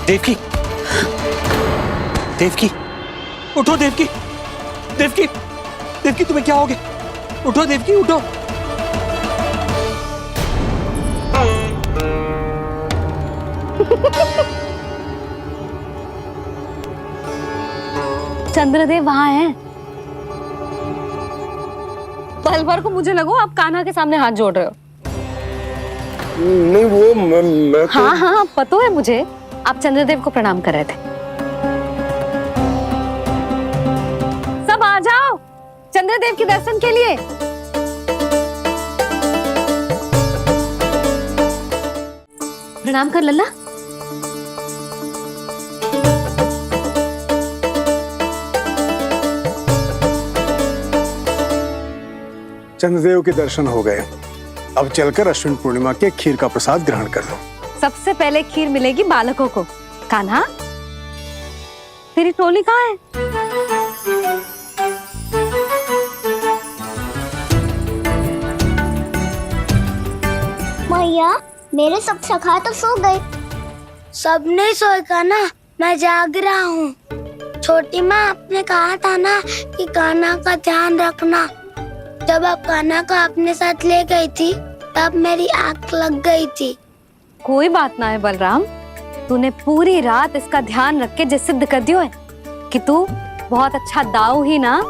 देवकी, देवकी, उठो देवकी, देवकी, देवकी तुम्हें क्या हो गया? उठो देवकी, उठो। चंद्रदेव वहां हैं। पल भर को मुझे लगो आप कान्हा के सामने हाथ जोड़ रहे हो। नहीं वो मैं तो... हाँ हाँ पता है मुझे, आप चंद्रदेव को प्रणाम कर रहे थे। सब आ जाओ चंद्रदेव के दर्शन के लिए। प्रणाम कर लल्ला। चंद्रदेव के दर्शन हो गए, अब चलकर अश्विन पूर्णिमा के खीर का प्रसाद ग्रहण कर लो। सबसे पहले खीर मिलेगी बालकों को। कान्हा, तेरी टोली कहाँ है? मैया, मेरे सब सखा तो सो गए। सब नहीं सोए का ना, मैं जाग रहा हूँ। छोटी माँ आपने कहा था ना कि कान्हा का ध्यान रखना। जब आप कान्हा को अपने साथ ले गई थी तब मेरी आंख लग गई थी। कोई बात ना है बलराम, तूने पूरी रात इसका ध्यान रख के जो सिद्ध कर दियो है कि तू बहुत अच्छा दाऊ ही ना,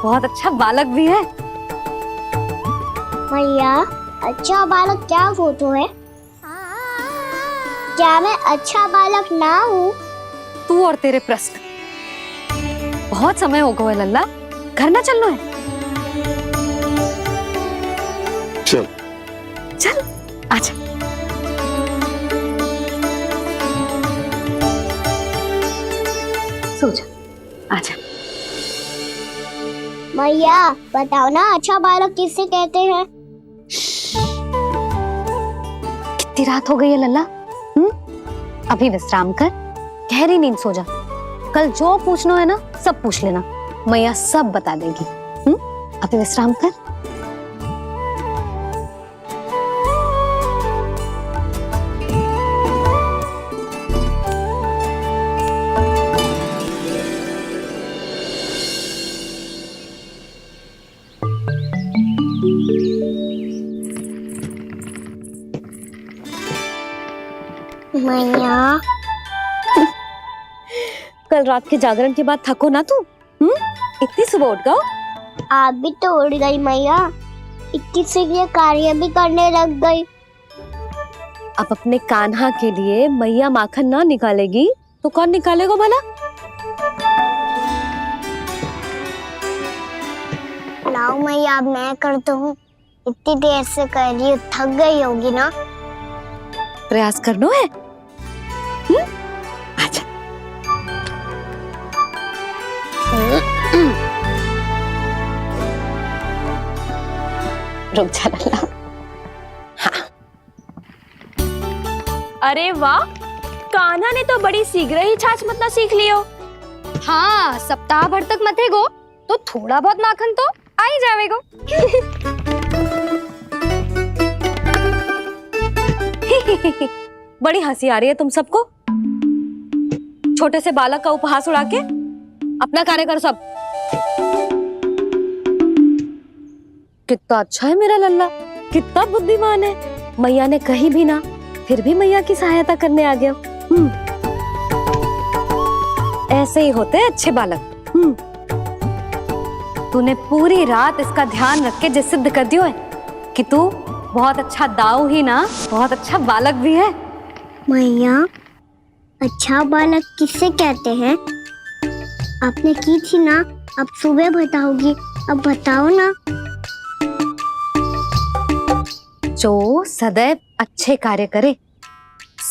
बहुत अच्छा बालक भी है। मैया, अच्छा बालक क्या फोटो है? क्या मैं अच्छा बालक ना हूँ? तू और तेरे प्रश्न। बहुत समय हो गया लल्ला, घर ना चलना है? चल चल आजा। सो जा, आजा। मैया बताओ ना, अच्छा बालक किसे कहते हैं? कितनी रात हो गई है लल्ला? अभी विश्राम कर, गहरी नींद सो जा। कल जो पूछना है ना सब पूछ लेना, मैया सब बता देगी। अभी विश्राम कर। मैया, कल रात के जागरण के बाद थको ना तू? इतनी सुबह उठ गओ? आप भी तो उड़ गई मैया, इक्कीस से ये कार्य भी करने लग गई। अब अपने कान्हा के लिए मैया माखन ना निकालेगी तो कौन निकालेगा भला? लाओ मैया, अब मैं करता हूँ। इतनी देर से कर रही हूँ, थक गई होगी ना? प्रयास करना है। आजा। रुक जा लल्ला। हाँ। अरे वाह, कान्हा ने तो बड़ी शीघ्र ही छाछ मतना सीख लियो। हाँ, सप्ताह भर तक मतेगो तो थोड़ा बहुत माखन तो आ ही जावेगो। बड़ी हंसी आ रही है तुम सबको। छोटे से बालक का उपहास उड़ा के अपना कार्य करो सब। कितना अच्छा है मेरा लल्ला, कितना बुद्धिमान है। मैया ने कही भी ना, फिर भी मैया की सहायता करने आ गया। ऐसे ही होते हैं अच्छे बालक। तूने पूरी रात इसका ध्यान रख के जो सिद्ध कर दियो है कि तू बहुत अच्छा दाऊ ही ना, बहुत अच्छा बालक भी है। मैया, अच्छा बालक किसे कहते हैं? आपने की थी ना, अब सुबह बताओगी, अब बताओ ना। जो सदैव अच्छे कार्य करे,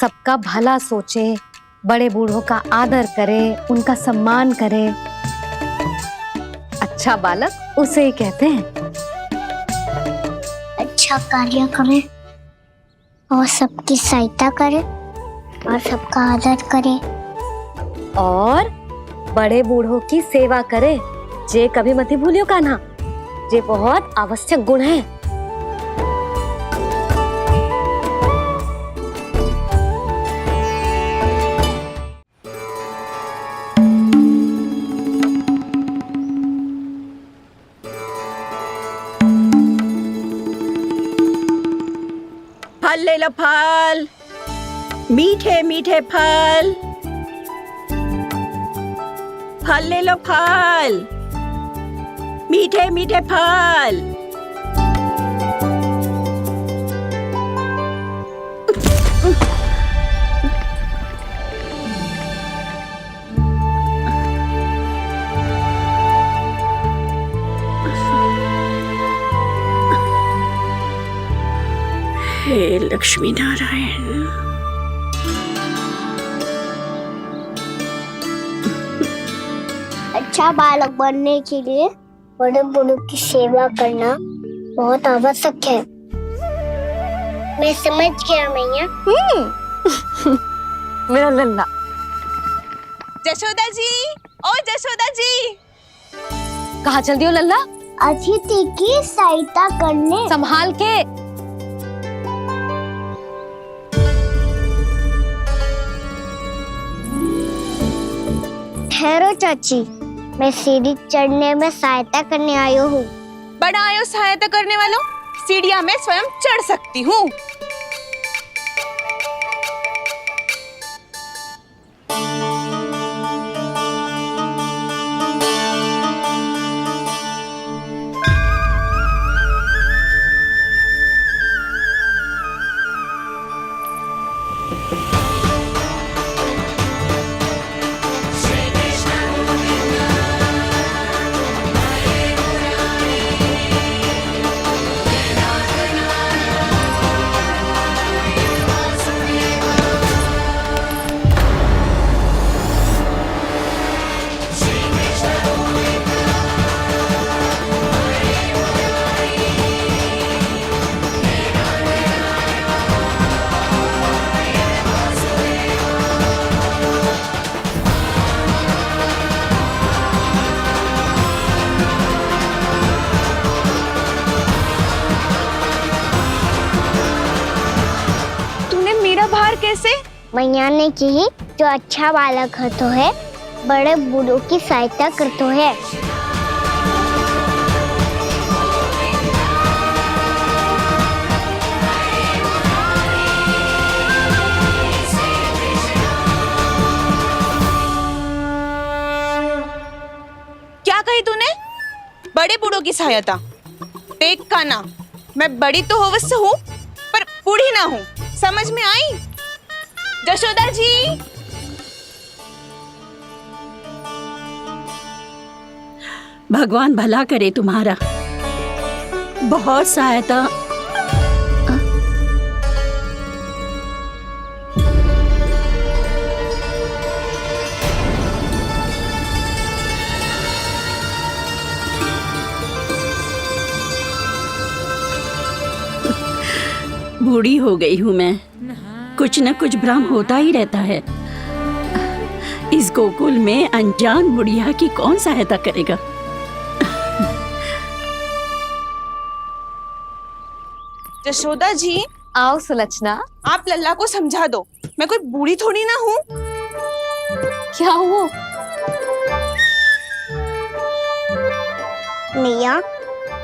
सबका भला सोचे, बड़े बूढ़ों का आदर करे, उनका सम्मान करे, अच्छा बालक उसे ही कहते हैं। अच्छा कार्य करे और सबकी सहायता करे और सबका आदर करे और बड़े बूढ़ों की सेवा करे। जे कभी मत भूलियो कान्हा, जे बहुत आवश्यक गुण है। फल, मीठे मीठे फल। फल ले लो फल, मीठे मीठे फल। हे लक्ष्मी नारायण। अच्छा बालक बनने के लिए बड़े बड़ों की सेवा करना बहुत आवश्यक है। मैं समझ गया मैया। मेरा लल्ला। जशोदा जी, ओ जशोदा जी। कहाँ चल दी हो लल्ला? अतिथि की सहायता करने। संभाल के। ठहरो चाची, मैं सीढ़ी चढ़ने में सहायता करने आई हूँ। बड़ा आयो सहायता करने वालों, सीढ़ियाँ मैं स्वयं चढ़ सकती हूँ। कैसे? मैया ने की जो अच्छा बालक होतो है बड़े बूढ़ों की सहायता करतो है। क्या कही तूने? बड़े बूढ़ों की सहायता? देख कान्हा, मैं बड़ी तो अवश्य हूँ पर बूढ़ी ना हूँ, समझ में आई? जशोदा जी, भगवान भला करे तुम्हारा। बहुत सहायता। बूढ़ी हो गई हूँ मैं, कुछ न कुछ भ्रम होता ही रहता है। इस गोकुल में अनजान बुढ़िया की कौन सहायता करेगा? जशोदा जी, आओ सुलक्षणा। आप लल्ला को समझा दो, मैं कोई बूढ़ी थोड़ी ना हूँ। क्या हुआ? मैया,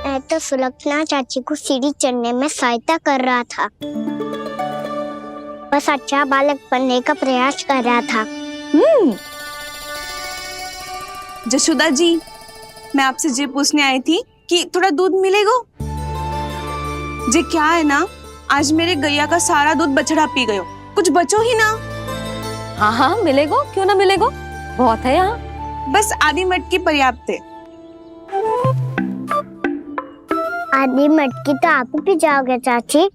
मैं तो सुलक्षणा चाची को सीढ़ी चढ़ने में सहायता कर रहा था, बस अच्छा बालक बनने का प्रयास कर रहा था। जशोदा जी, मैं आपसे ये पूछने आई थी कि थोड़ा दूध मिलेगा? जे क्या है ना, आज मेरे गैया का सारा दूध बछड़ा पी गयो, कुछ बचो ही ना। हाँ हाँ मिलेगा, क्यों ना मिलेगा, बहुत है यहाँ। बस आधी मटकी पर्याप्त है। आधी मटकी तो आप ही पी जाओगे चाची।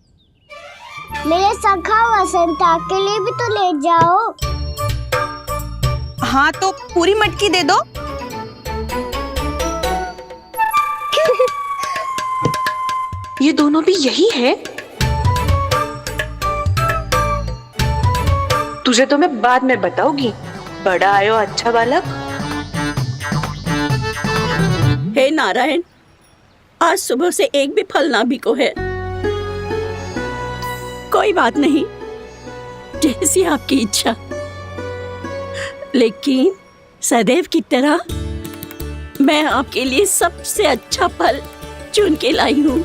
मेरे सखा वसंता के लिए भी तो ले जाओ। हाँ तो पूरी मटकी दे दो। ये दोनों भी यही है? तुझे तो मैं बाद में बताऊंगी। बड़ा आयो अच्छा बालक। हे नारायण, आज सुबह से एक भी फल ना बिको है। कोई बात नहीं, जैसी आपकी इच्छा, लेकिन सदैव की तरह मैं आपके लिए सबसे अच्छा फल चुन के लाई हूँ।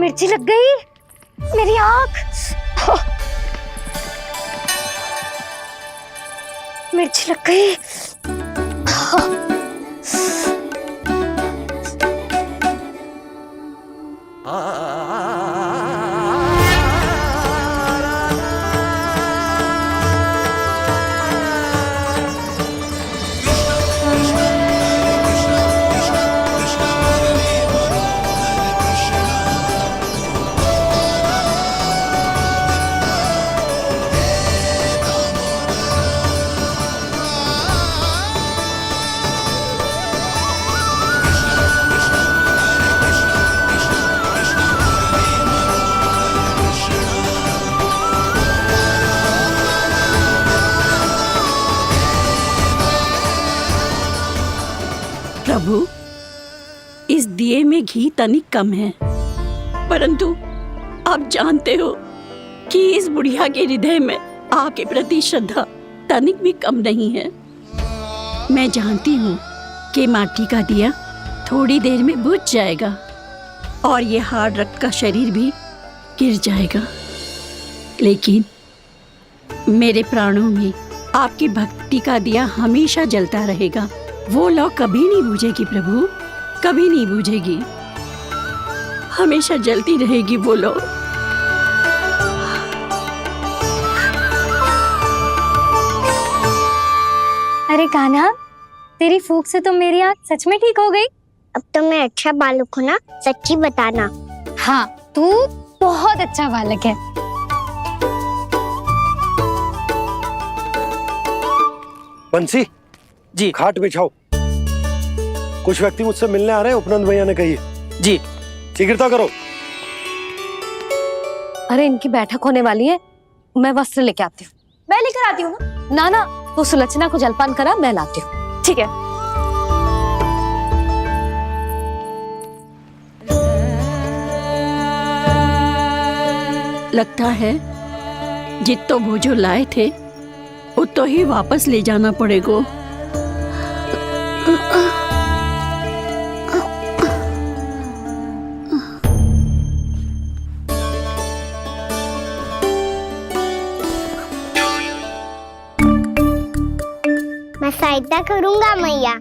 मिर्ची लग गई, मेरी आँख। मिर्ची लग गई। प्रभु, इस दिए में घी तनिक कम है, परंतु आप जानते हो कि इस बुढ़िया के हृदय में आपके प्रति श्रद्धा तनिक भी कम नहीं है। मैं जानती हूँ कि माटी का दिया थोड़ी देर में बुझ जाएगा और ये हार्ड रक्त का शरीर भी गिर जाएगा, लेकिन मेरे प्राणों में आपकी भक्ति का दिया हमेशा जलता रहेगा। वो लौ कभी नहीं बुझेगी प्रभु, कभी नहीं बुझेगी, हमेशा जलती रहेगी वो लौ। अरे कान्हा, तेरी फूंक से तो मेरी आँख सच में ठीक हो गई। अब तो मैं अच्छा बालक हूँ ना, सच्ची बताना। हाँ, तू बहुत अच्छा बालक है। बंसी जी, खाट बिछाओ। कुछ व्यक्ति मुझसे मिलने आ रहे हैं, उपनंद भैया ने कही है। जी। शीघ्रता करो। अरे इनकी बैठक होने वाली है, मैं वस्त्र लेके आती हूँ। मैं लेकर आती हूँ ना। ना, तो सुलक्षणा को जलपान करा, मैं लाती हूँ। ठीक है। लगता है जितो भोजो लाए थे उतो ही वापस ले जाना पड़ेगा। मैं सहायता करूंगा मैया।